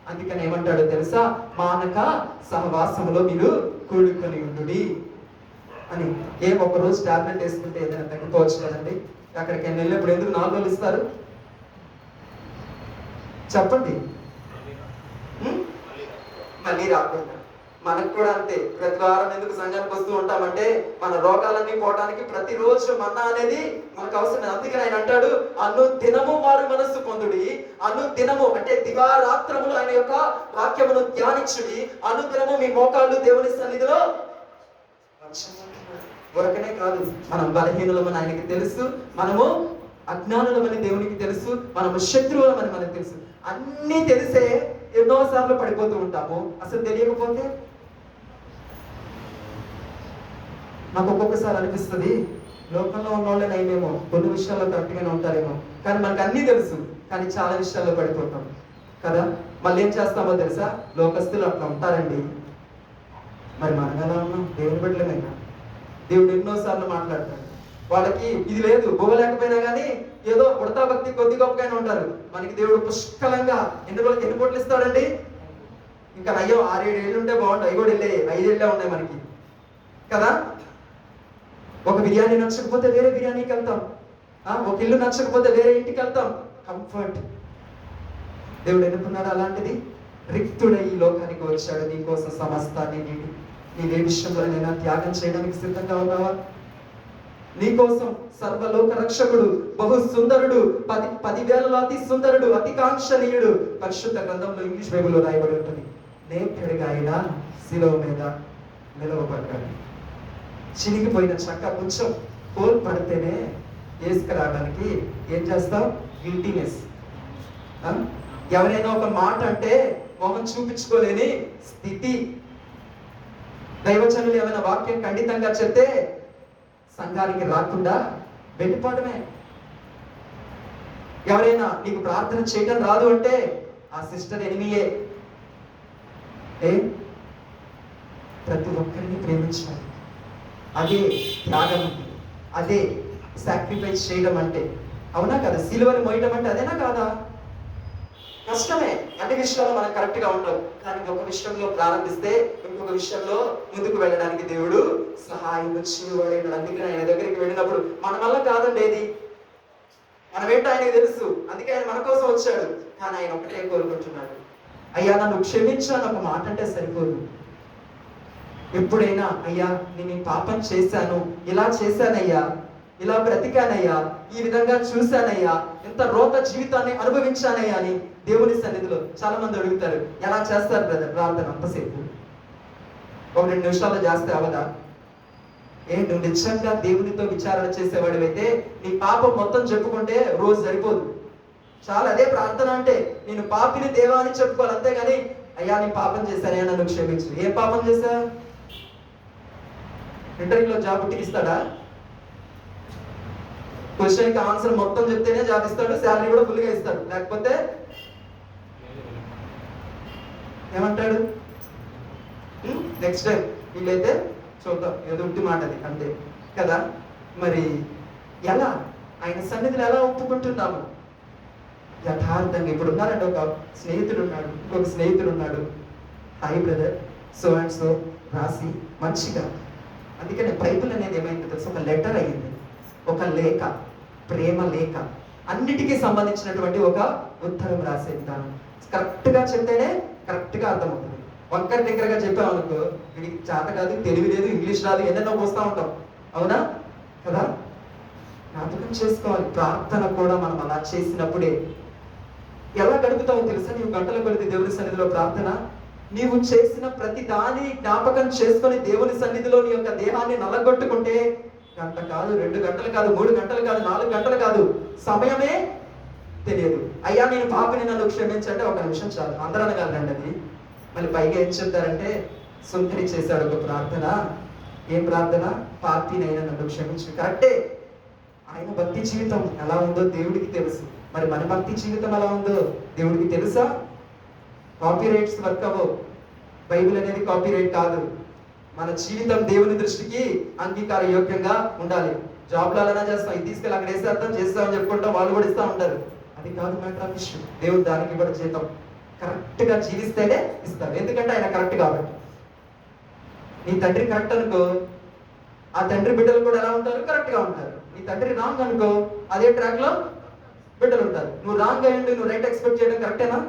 అందుకని ఏమంటాడో తెలుసా? మానక సహవాసములో మీరు కూడుకొని ఉండుడి అని. ఒక రోజు టాబ్లెట్ వేసుకుంటే ఏదైనా తగ్గిపోవచ్చు కదండి. అక్కడికి వెళ్ళినప్పుడు ఎందుకు 4 రోజులు ఇస్తారు చెప్పండి? మళ్ళీ రాకుండా. మనకు కూడా అంతే. ప్రతి వారం ఎందుకు సంఘానికి వస్తూ ఉంటామంటే మన రోగాలన్నీ పోవడానికి ప్రతిరోజు మన్నా అనేది మనకు అవసరం. అందుకని ఆయన అంటాడు, అనుదినము మారు మనస్సు పొందుడి. అనుదినము అంటే దివారాత్రములు ఆయన యొక్క వాక్యమును ధ్యానించుడి. అనుదినము మీ మోకాళ్ళు దేవుని సన్నిధిలో. ఊరకనే కాదు, మనం బలహీనులమని ఆయనకి తెలుసు, మనము అజ్ఞానులమని దేవునికి తెలుసు, మనము శత్రువులమని మనకు తెలుసు. అన్నీ తెలిసే ఎన్నోసార్లు పడిపోతూ ఉంటాము. అసలు తెలియకపోతే నాకు ఒక్కొక్కసారి అనిపిస్తుంది, లోకంలో ఉన్న వాళ్ళే నయమేమో, కొన్ని విషయాల్లో కరెక్ట్గానే ఉంటారేమో, కానీ మనకు అన్నీ తెలుసు, కానీ చాలా విషయాల్లో పడిపోతాం కదా. మళ్ళీ ఏం చేస్తామో తెలుసా? లోకస్తులు అట్లా ఉంటారండి. మరి మనం ఎలా ఉన్నాం? దేవుని బిడ్డలమైనా దేవుడు ఎన్నోసార్లు మాట్లాడతాడు. వాళ్ళకి ఇది లేదు, పోగలేకపోయినా కానీ ఏదో ఉడతా భక్తి కొద్ది గొప్పగానే ఉంటారు. మనకి దేవుడు పుష్కలంగా ఎన్ని కోట్లు ఇస్తాడండి? ఇంకా అయ్యో 6-7 ఏళ్ళు ఉంటే బాగుంటాయి. అవి కూడా 5 ఏళ్ళే ఉన్నాయి మనకి కదా. ఒక బిర్యానీ నచ్చకపోతే వేరే బిర్యానీకి వెళ్తాం. ఒక ఇల్లు నచ్చకపోతే వేరే ఇంటికి వెళ్తాం. కంఫర్ట్. దేవుడు ఎన్నుకున్నాడు అలాంటిది. రిక్తుడై ఈ లోకానికి వచ్చాడు నీ కోసం సమస్తాన్ని నీవే విషయంలో నేను త్యాగం చేయడానికి సిద్ధంగా ఉన్నావా? నీకోసం సర్వలోక రక్షకుడు, బహు సుందరుడు, 10,000లో అతి సుందరుడు, అతి కాంక్షణీయుడు, పరిశుద్ధ గ్రంథంలో ఇంగ్లీష్ బైబిల్లో రాయబడి ఉంటుంది. నేర్పడిగా ఆయన శిలువ మీద నిలవబడ్డాడు. చినిగిపోయిన చక్క కొంచెం హోల్ పడితేనే వేసుకురావడానికి ఏం చేస్తాం? గిల్టీనెస్. ఎవరైనా ఒక మాట అంటే మొహం చూపించుకోలేని స్థితి. దైవజనులు ఏమైనా వాక్యం ఖండితంగా చెప్తే సంఘానికి రాకుండా వెళ్ళిపోవడమే. ఎవరైనా నీకు ప్రార్థన చేయడం రాదు అంటే ఆ సిస్టర్ ఎనిమియే. ప్రతి ఒక్కరిని ప్రేమించాలి. అదే త్యాగం అంటే, అదే సాక్రిఫైస్ చేయడం అంటే. అవునా కదా? సిలువని మోయడం అంటే అదేనా కాదా? కష్టమే. అన్ని విషయాల్లో మనం కరెక్ట్ గా ఉంటాం, కానీ ఒక విషయంలో ప్రారంభిస్తే ఇంకొక విషయంలో ముందుకు వెళ్ళడానికి దేవుడు సహాయం చేయవాడు. అందుకే ఆయన దగ్గరికి వెళ్ళినప్పుడు మన వల్ల కాదండి ఏది, మనమేంటో ఆయనకు తెలుసు. అందుకే ఆయన మన కోసం వచ్చాడు. కానీ ఆయన ఒకటే కోరుకుంటున్నాడు, అయ్యా నన్ను క్షమించాను ఒక మాట అంటే సరిపోదు. ఎప్పుడైనా అయ్యా నేను ఈ పాపం చేశాను, ఇలా చేశానయ్యా, ఇలా బ్రతికానయ్యా, ఈ విధంగా చూశానయ్యా, ఎంత రోత జీవితాన్ని అనుభవించానయ్యా అని దేవుని సన్నిధిలో చాలా మంది అడుగుతారు. ఎలా చేస్తారు బ్రదర్ ప్రార్థన అంతసేపు? ఒక 2 నిమిషాల్లో చేస్తే అవదా? నువ్వు నిజంగా దేవునితో విచారణ చేసేవాడివైతే నీ పాపం మొత్తం చెప్పుకుంటే రోజు సరిపోదు. చాలా అదే ప్రార్థన అంటే. నేను పాపిని దేవా అని చెప్పుకోవాలి, అంతేగాని అయ్యా నీ పాపం చేశానయ్యా నన్ను క్షమించు. ఏ పాపం చేశా? ఇంటర్వ్యూలో జాబ్ ఇస్తాడా? క్వశ్చన్కి ఆన్సర్ మొత్తం చెప్తేనే జాబ్ ఇస్తాడు, శాలరీ కూడా ఫుల్గా ఇస్తాడు. లేకపోతే ఏమంటాడు? నెక్స్ట్ టైం వీళ్ళైతే చూద్దాం, ఏదో ఉట్టి మాట అది అంతే కదా. మరి ఎలా ఆయన సన్నిధిలో ఎలా ఒప్పుకుంటున్నాము? యథార్థంగా. ఇప్పుడు ఉన్నారండి, ఒక స్నేహితుడు ఉన్నాడు, ఇంకొక స్నేహితుడు ఉన్నాడు, hi brother so and so రాసి మంచిగా. అందుకని బైబిల్ అనేది ఏమైంది తెలుసు? ఒక లెటర్ అయ్యింది, ఒక లేఖ, ప్రేమ లేఖ, అన్నిటికీ సంబంధించినటువంటి ఒక ఉత్తరం రాసే విధానం. కరెక్ట్గా చెప్తేనే కరెక్ట్గా అర్థమవుతుంది. ఒక్కరి దగ్గరగా చెప్పామనుకో, వీడికి చేత కాదు, తెలివి లేదు, ఇంగ్లీష్ రాదు, ఎన్నెన్నో పోస్తూ ఉంటాం. అవునా కదా? జ్ఞాపకం చేసుకోవాలి. ప్రార్థన కూడా మనం అలా చేసినప్పుడే. ఎలా గడుపుతావో తెలుసా? నీవు గంటల కొద్ది దేవుని సన్నిధిలో ప్రార్థన, నీవు చేసిన ప్రతి దాన్ని జ్ఞాపకం చేసుకొని దేవుని సన్నిధిలో నీ యొక్క దేహాన్ని నలగొట్టుకుంటే గంట కాదు, 2 గంటలు కాదు, 3 గంటలు కాదు, 4 గంటలు కాదు, సమయమే తెలియదు. అయ్యా నేను పాపిని నన్ను క్షమించంటే 1 నిమిషం చాలు. అందరూ అనగలరండి అది. మళ్ళీ పైగా ఏం చెప్తారంటే, సుందరి చేశాడు ఒక ప్రార్థన. ఏం ప్రార్థన? పాపినైనా నన్ను క్షమించు. కరెక్టే. ఆయన భక్తి జీవితం ఎలా ఉందో దేవుడికి తెలుసు. మరి మన భక్తి జీవితం ఎలా ఉందో దేవుడికి తెలుసా? కాపీ రైట్స్ వర్క్ అవ్వవు. బైబిల్ అనేది కాపీ రైట్ కాదు. మన జీవితం దేవుని దృష్టికి అంగీకార యోగ్యంగా ఉండాలి. జాబ్లో అలానే చేస్తాం, ఇది తీసుకెళ్ళి అక్కడ వేసేద్దాం, చేస్తామని చెప్పుకుంటాం, వాళ్ళు కూడా ఇస్తూ ఉంటారు. అది కాదు మ్యాటర్ ఆఫ్ ఇష్యూ. దేవుడు దానికి కూడా జీతం కరెక్ట్గా జీవిస్తేనే ఇస్తారు. ఎందుకంటే ఆయన కరెక్ట్ కాబట్టి. నీ తండ్రి కరెక్ట్ అనుకో, ఆ తండ్రి బిడ్డలు కూడా ఎలా ఉంటారు? కరెక్ట్గా ఉంటారు. నీ తండ్రి రాంగ్ అనుకో, అదే ట్రాక్లో బిడ్డలు ఉంటారు. నువ్వు రాంగ్ అయ్యండి, నువ్వు రైట్ ఎక్స్పెక్ట్ చేయడం కరెక్టేనా?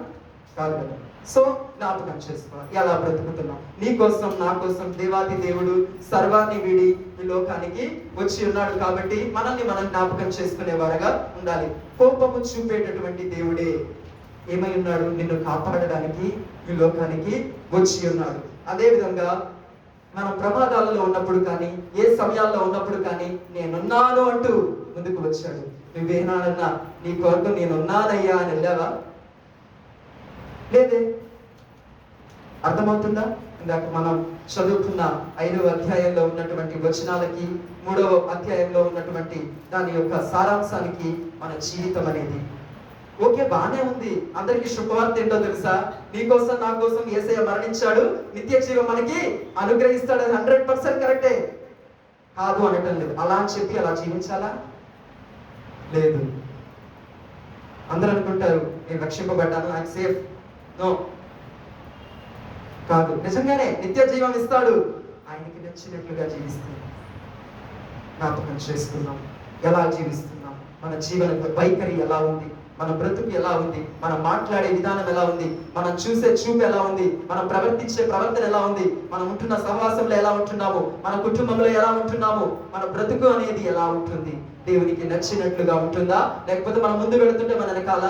కాదు కదా. సో జ్ఞాపకం చేసుకో, ఎలా బ్రతుకుతున్నాం. నీ కోసం నా కోసం దేవాది దేవుడు సర్వాన్ని వీడి ఈ లోకానికి వచ్చి ఉన్నాడు. కాబట్టి మనల్ని మనం జ్ఞాపకం చేసుకునేవారుగా ఉండాలి. కోపము చూపేటటువంటి దేవుడే ఏమై ఉన్నాడు? నిన్ను కాపాడడానికి ఈ లోకానికి వచ్చి ఉన్నాడు. అదే విధంగా మనం ప్రమాదాలలో ఉన్నప్పుడు కానీ, ఏ సమయాల్లో ఉన్నప్పుడు కానీ నేనున్నాను అంటూ ముందుకు వచ్చాడు. నువ్వేనాడన్నా నీ కొరకు నేనున్నానయ్యా అని వెళ్ళావా? లేదే. అర్థమవుతుందా? ఇందాక మనం చదువుకున్న 5వ అధ్యాయంలో ఉన్నటువంటి వచనాలకి 3వ అధ్యాయంలో ఉన్నటువంటి దాని యొక్క సారాంశానికి మన జీవితం అనేది ఓకే, బానే ఉంది. అందరికీ శుభవార్త ఏంటో తెలుసా? నీ కోసం నా కోసం యేసయ్య మరణించాడు, నిత్య జీవం మనకి అనుగ్రహిస్తాడు. 100% కరెక్టే. కాదు అనటం లేదు. అలా అని చెప్పి అలా జీవించాలా? లేదు. అందరూ అనుకుంటారు నేను రక్షింపబడ్డాను, ఐఎమ్ సేఫ్. నో, కాదు. నిజంగానే నిత్య జీవం ఇస్తాడు. ఆయనకి నచ్చినట్లుగా జీవిస్తున్నాం. జ్ఞాపకం చేసుకున్నాం ఎలా జీవిస్తున్నాం, మన జీవన వైఖరి ఎలా ఉంది. మన బ్రతుకు ఎలా ఉంది, మనం మాట్లాడే విధానం ఎలా ఉంది, మనం చూసే చూపు ఎలా ఉంది, మనం ప్రవర్తించే ప్రవర్తన ఎలా ఉంది, మనం ఉంటున్న సహవాసంలో ఎలా ఉంటున్నాము, మన కుటుంబంలో ఎలా ఉంటున్నాము, మన బ్రతుకు అనేది ఎలా ఉంటుంది, దేవునికి నచ్చినట్లుగా ఉంటుందా, లేకపోతే మనం ముందు వెళుతుంటే మన వెనకాల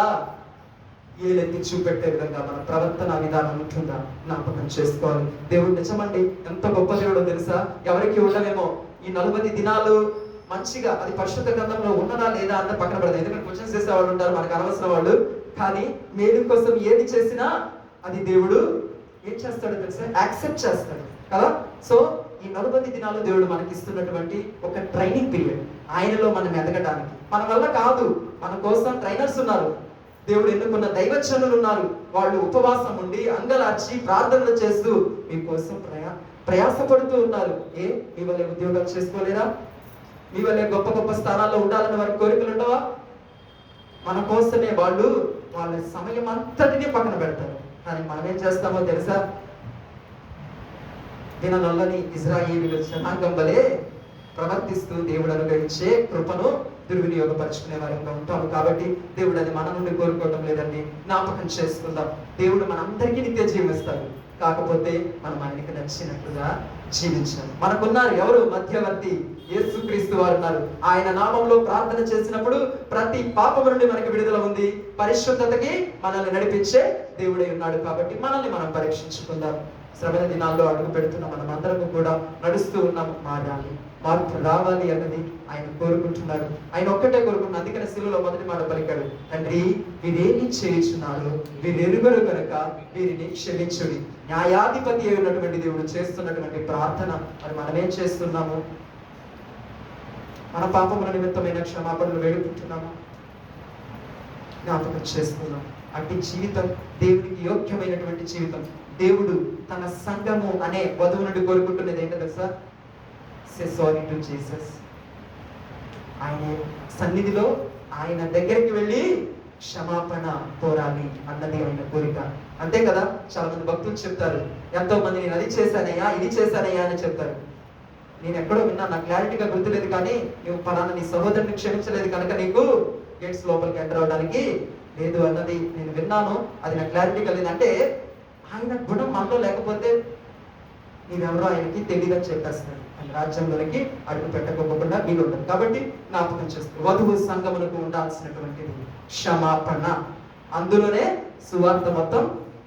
ఏలెత్తి చూపెట్టే విధంగా మన ప్రవర్తన విధానం ఉంటుందా జ్ఞాపకం చేసుకోవాలి. దేవుడు నిజమండి, ఎంత గొప్ప దేవుడో తెలుసా. ఎవరికి ఉండవేమో ఈ 40 దినాలు మంచిగా అది పరిశుద్ధ గ్రంథంలో ఉన్నదా లేదా అన్న పక్కన పడదు. ఎందుకంటే క్వశ్చన్స్ చేసే వాళ్ళు ఉంటారు, మనకు అనవసరం వాళ్ళు. కానీ మేలు కోసం ఏది చేసినా అది దేవుడు ఏం చేస్తాడో తెలుసా, యాక్సెప్ట్ చేస్తాడు కదా. సో ఈ 40 దినాలు దేవుడు మనకి ఇస్తున్నటువంటి ఒక ట్రైనింగ్ పీరియడ్. ఆయనలో మనం ఎదగడానికి మన వల్ల కాదు, మన కోసం ట్రైనర్స్ ఉన్నారు, దేవుడు ఎన్నుకున్న దైవజనులు ఉన్నారు. వాళ్ళు ఉపవాసం ఉండి అంగలార్చి ప్రార్థనలు చేస్తూ మీకోసం ప్రయాసపడుతూ ఉన్నారు. మీ వల్లే ఉద్యోగాలు చేసుకోలేరా, మీ వల్లే గొప్ప గొప్ప స్థానాల్లో ఉండాలని వారి కోరికలు ఉండవా? మన కోసమే వాళ్ళు వాళ్ళ సమయం అంతటినీ పక్కన పెడతారు. కానీ మనం ఏం చేస్తామో తెలుసా, దిననొల్లని ఇజ్రాయేలీయుల జనాంగం వలె ప్రవర్తిస్తూ దేవుడు అనుగ్రహించే కృపను దుర్వినియోగపరుచుకునే వారంగా ఉంటాము. కాబట్టి దేవుడు అది మన నుండి కోరుకోవడం లేదండి, జ్ఞాపకం చేసుకుందాం. దేవుడు మనందరికీ నిత్య జీవిస్తాడు, కాకపోతే మనం ఆయనకి నచ్చినట్టుగా జీవించాలి. మనకున్నారు ఎవరు మధ్యవర్తి, యేసుక్రీస్తు వారు ఉన్నారు. ఆయన నామంలో ప్రార్థన చేసినప్పుడు ప్రతి పాపం నుండి మనకి విడుదల ఉంది, పరిశుద్ధతకి మనల్ని నడిపించే దేవుడై ఉన్నాడు. కాబట్టి మనల్ని మనం పరీక్షించుకుందాం. శ్రమల దినాల్లో అడుగు పెడుతున్న మనం అందరము కూడా నడుస్తూ ఉన్నాము, మారాలి, మార్పు రావాలి అన్నది ఆయన కోరుకుంటున్నాడు. ఆయన ఒక్కటే కోరుకుంటున్నాడు. అందుకని శిలువలో మొదటి మాట పలికాడు, తండ్రి వీరేమి చేయుచున్నారు, వీరెరుగరు కనుక వీరిని క్షమించుడి. న్యాయాధిపతి అయి ఉన్నటువంటి దేవుడు చేస్తున్నటువంటి ప్రార్థన మరి మనమేం చేస్తున్నాము? మన పాపముల నిమిత్తమైన క్షమాపణలు వేడుకుంటున్నాము, జ్ఞాపకం చేసుకున్నాం. అట్టి జీవితం దేవునికి యోగ్యమైనటువంటి జీవితం. దేవుడు తన సంఘము అనే వధువు నుండి కోరుకుంటున్నది ఏంటో తెలుసా? Say sorry to Jesus. ఆయన సన్నిధిలో ఆయన దగ్గరికి వెళ్ళి క్షమాపణ కోరాలి అన్నది ఆయన కోరిక. అంతే కదా. చాలా మంది భక్తులు చెప్తారు, ఎంతో మంది నేను అది చేశానయ్యా ఇది చేశానయ్యా అని చెప్తారు. నేను ఎక్కడో విన్నా, నాకు క్లారిటీగా గుర్తులేదు, కానీ నువ్వు ఫలానా నీ సహోదరుని క్షమించలేదు కనుక నీకు గేట్స్ లోపలికి ఎంటర్ అవడానికి లేదు అన్నది నేను విన్నాను. అది నాకు క్లారిటీగా లేదు. అంటే ఆయన గుణం మనలో లేకపోతే నీవెవరో ఆయనకి తెలియదని చెప్పేస్తున్నాడు. ఆయన రాజ్యంలోనికి అడుగు పెట్టకపోకుండా వీలు ఉండదు. కాబట్టి జ్ఞాపకం చేస్తూ వధువు సంఘమునకు ఉండాల్సినటువంటిది క్షమాపణ. అందులోనే సువార్త మొత్తం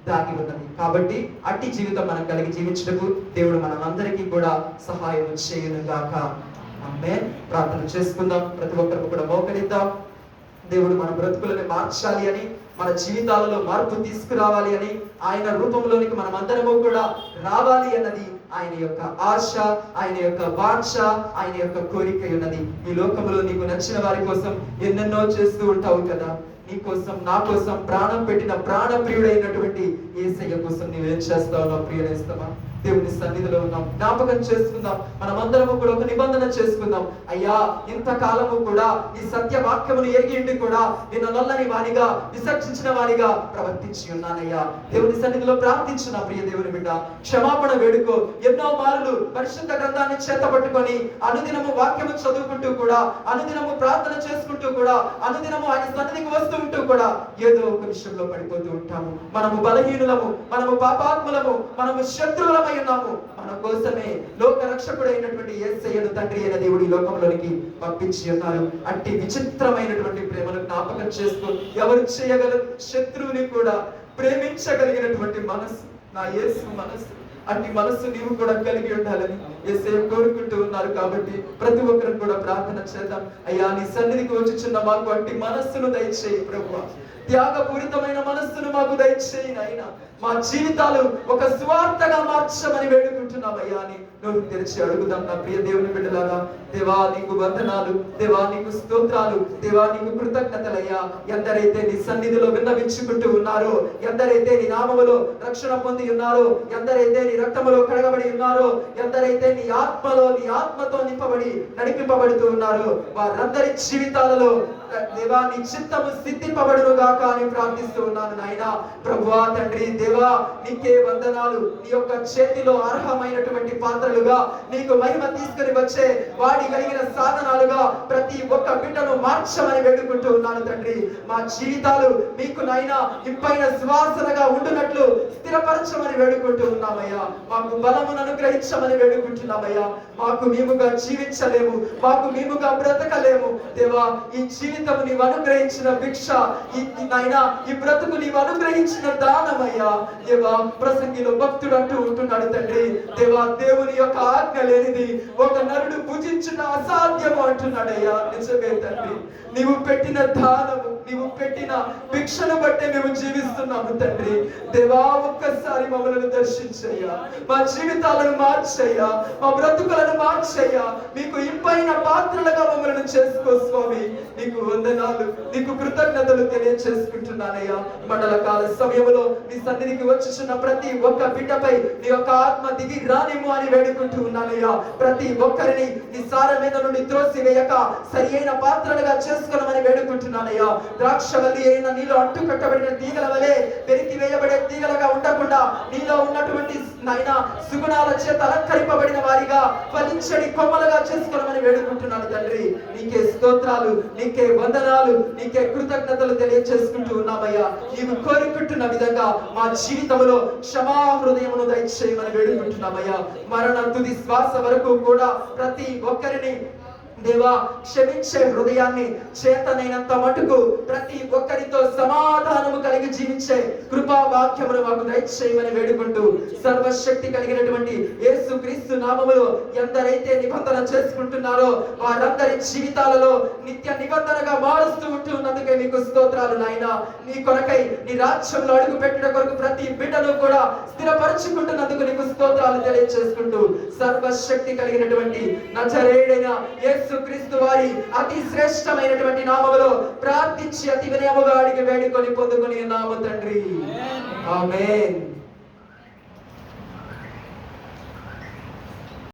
దాగి ఉన్నది. కాబట్టి అట్టి జీవితం మనం కలిగి జీవించటకు దేవుడు మనందరికీ కూడా సహాయం చేయను గాక. ఆమేన్. ప్రార్థన చేసుకుందాం. ప్రతి ఒక్కరికి కూడా మోకరిద్దాం. దేవుడు మన బ్రతుకులను మార్చాలి అని, మన జీవితాలలో మార్పు తీసుకురావాలి అని, ఆయన రూపంలోనికి మనం అందరము కూడా రావాలి అన్నది ఆయన యొక్క ఆశ, ఆయన యొక్క వాంఛ, ఆయన యొక్క కోరిక ఉన్నది. ఈ లోకంలో నీకు నచ్చిన వారి కోసం ఎన్నెన్నో చేస్తూ ఉంటావు కదా. నీ కోసం నా కోసం ప్రాణం పెట్టిన ప్రాణ ప్రియుడైనటువంటి యేసయ్య కోసం నువ్వేం చేస్తావు? ప్రియనేస్తావా? దేవుని సన్నిధిలో ఉన్నాం, జ్ఞాపకం చేసుకుందాం. మనమందరము కూడా ఒక నిబంధన చేసుకుందాం. అయ్యా, ఇంతకాలము కూడా ఈ సత్య వాక్యమును ఎరిగి కూడా నిన్ను నల్లని వానిగా విసర్జించిన వానిగా ప్రవర్తించి ఉన్నానయ్యా. దేవుని సన్నిధిలో ప్రార్థించిన ప్రియ దేవుని బిడ్డ, క్షమాపణ వేడుకో. ఎన్నో మార్లు పరిశుద్ధ గ్రంథాన్ని చేతపట్టుకొని అనుదినము వాక్యము చదువుకుంటూ కూడా, అనుదినము ప్రార్థన చేసుకుంటూ కూడా, అనుదినము ఆయన సన్నిధికి వస్తూ ఉంటూ కూడా ఏదో ఒక విషయంలో పడిపోతూ ఉంటాము. మనము బలహీనులము, మనము పాపాత్ములము, మనము శత్రువులము ఉన్నాము. మన కోసమే లోక రక్షకుడైనటువంటి యేసయ్యను తండ్రి అయిన దేవుడు ఈ లోకంలోనికి పంపించి ఉన్నారు. అట్టి విచిత్రమైనటువంటి ప్రేమను జ్ఞాపకం చేస్తూ ఎవరు చేయగలరు? శత్రువుని కూడా ప్రేమించగలిగినటువంటి మనసు నా యేసు మనసు. అట్టి మనస్సు నీవు కూడా కలిగి ఉండాలని యేసయ్య కోరుకుంటూ ఉన్నారు. కాబట్టి ప్రతి ఒక్కరు కూడా ప్రార్థన చేద్దాం. అయ్యా, నీ సన్నిధికి వచ్చుచున్న మాకు అట్టి మనస్సును దయచేయి ప్రభువా. త్యాగపూరితమైన మనస్సును మాకు దయచేయి నాయనా. మా జీవితాలు ఒక స్వార్థగా మార్చమని వేడుకుంటున్నామయ్యా అని నోరు తెరిచి అడుగుదాం. నా ప్రియ దేవుని బిడ్డలారా, దేవా నీకు వందనాలు, దేవా నీకు స్తోత్రాలు, దేవా నీకు కృతజ్ఞతలయ్యా. ఎందరైతే నీ సన్నిధిలో విన్నవించుకుంటూ ఉన్నారో, ఎందరైతే నీ నామములో రక్షణ పొంది ఉన్నారో, ఎందరైతే నీ రక్తములో కడగబడి ఉన్నారో, ఎందరైతే నీ ఆత్మలో నీ ఆత్మతో నింపబడి నడిపింపబడుతూ ఉన్నారు. వారందరి జీవితాలలో దేవా నీ చిత్తము సిద్ధింపబడును గాక అని ప్రార్థిస్తూ ఉన్నాను నాయనా. ప్రభువా తండ్రి దేవా నీకే వందనాలు. నీ యొక్క చేతిలో అర్హమైనటువంటి పాత్రలుగా నీకు మహిమ తీసుకుని వచ్చే వాడి కలిగిన సాధనాలుగా ప్రతి ఒక్క బిడ్డను మార్చమని వేడుకుంటూ ఉన్నాను తండ్రి. మా జీవితాలు మీకు నాయనా ఇంపైన సువాసనగా ఉండునట్లు స్థిరపరచమని వేడుకుంటూ ఉన్నామయ్యా. మాకు బలమును అనుగ్రహించమని వేడుకుంటున్నామయ్యా. మాకు మేముగా జీవించలేము, మాకు మేముగా బ్రతకలేము దేవా. ఈ జీవితము నీవు అనుగ్రహించిన భిక్ష, నాయనా ఈ బ్రతుకు నీవు అనుగ్రహించిన దానమయ్యా దేవా. ప్రసంగిలో భక్తుడు అంటూ ఉంటున్నాడు తండ్రి దేవా, దేవుని యొక్క ఆజ్ఞ లేనిది ఒక నరుడు పూజించుట అసాధ్యము అంటున్నాడయ్యా. నిజమే తండ్రి, నీవు పెట్టిన దానము, నీవు పెట్టిన భిక్షను బట్టే మేము జీవిస్తున్నాము తండ్రి దేవా. ఒక్కసారి మమ్మల్ని దర్శించయ్యా, మా జీవితాలను మార్చయ్యా, మా బ్రతుకులను మార్చయ్యా. మీకు ఇంపైన పాత్రలుగా మమ్మల్ని చేసుకో స్వామి. నీకు వందనాలు, నీకు కృతజ్ఞతలు తెలియచేసుకుంటున్నానయ్యా. మండల కాల సమయంలో నీ సన్నిధికి వచ్చుచున్న ప్రతి ఒక్క బిడ్డపై నీ యొక్క ఆత్మ దిగి రానిమ్ము అని వేడుకుంటూ ఉన్నానయ్యా. ప్రతి ఒక్కరిని నీ సార మీద నుండి త్రోసి వేయక సరి అయిన పాత్రలుగా చేసుకోమని వేడుకుంటున్నానయ్యా. ద్రాక్షవల్లి అయిన నీలో అంటు కట్టబడిన తీగల వలె పెరికి వేయబడే తీగలుగా ఉండకుండా నీలో ఉన్నటువంటి నాయన సుగుణాల చేత అలంకరింపబడిన వారిగా ఫలించడి కొమ్మలుగా చేసుకోమని వేడుకుంటున్నాను తండ్రి. నీకే స్తోత్రాలు, నీకే వందనాలు, నీకే కృతజ్ఞతలు తెలియజేసుకుంటూ ఉన్నామయ్యా. నీవు కోరుకుంటున్న విధంగా మా జీవితంలో క్షమా హృదయమును దయచేయమని వేడుకుంటున్నామయ్యా. మరణ తుది శ్వాస వరకు కూడా ప్రతి ఒక్కరిని దేవా క్షమించే హృదయాన్ని చేతనైనంత మటుకు ప్రతి ఒక్కరితో సమాధానము కలిగి జీవించే కృపా వాక్యమును మాకు దయచేయమని వేడుకుంటూ సర్వశక్తి కలిగినటువంటి యేసుక్రీస్తు నామములో ఎందరైతే నిబంధన చేసుకుంటున్నారో వారందరి జీవితాలలో నిత్య నిబంధనగా మారుస్తూ ఉంటున్నందుకే మీకు స్తోత్రాలు నాయనా. నీ కొరకై నీ రాజ్యంలో అడుగు పెట్టిన కొరకు ప్రతి బిడ్డను కూడా స్థిరపరచుకుంటున్నందుకు నీకు స్తోత్రాలు తెలియజేసుకుంటూ సర్వశక్తి కలిగినటువంటి నజరేయుడైన యేసుక్రీస్తు వారి అతి శ్రేష్టమైనటువంటి నామములో ప్రార్థించి అతి వినయముగా అడిగి వేడుకొని పొందుకొని నామ తండ్రి. ఆమేన్.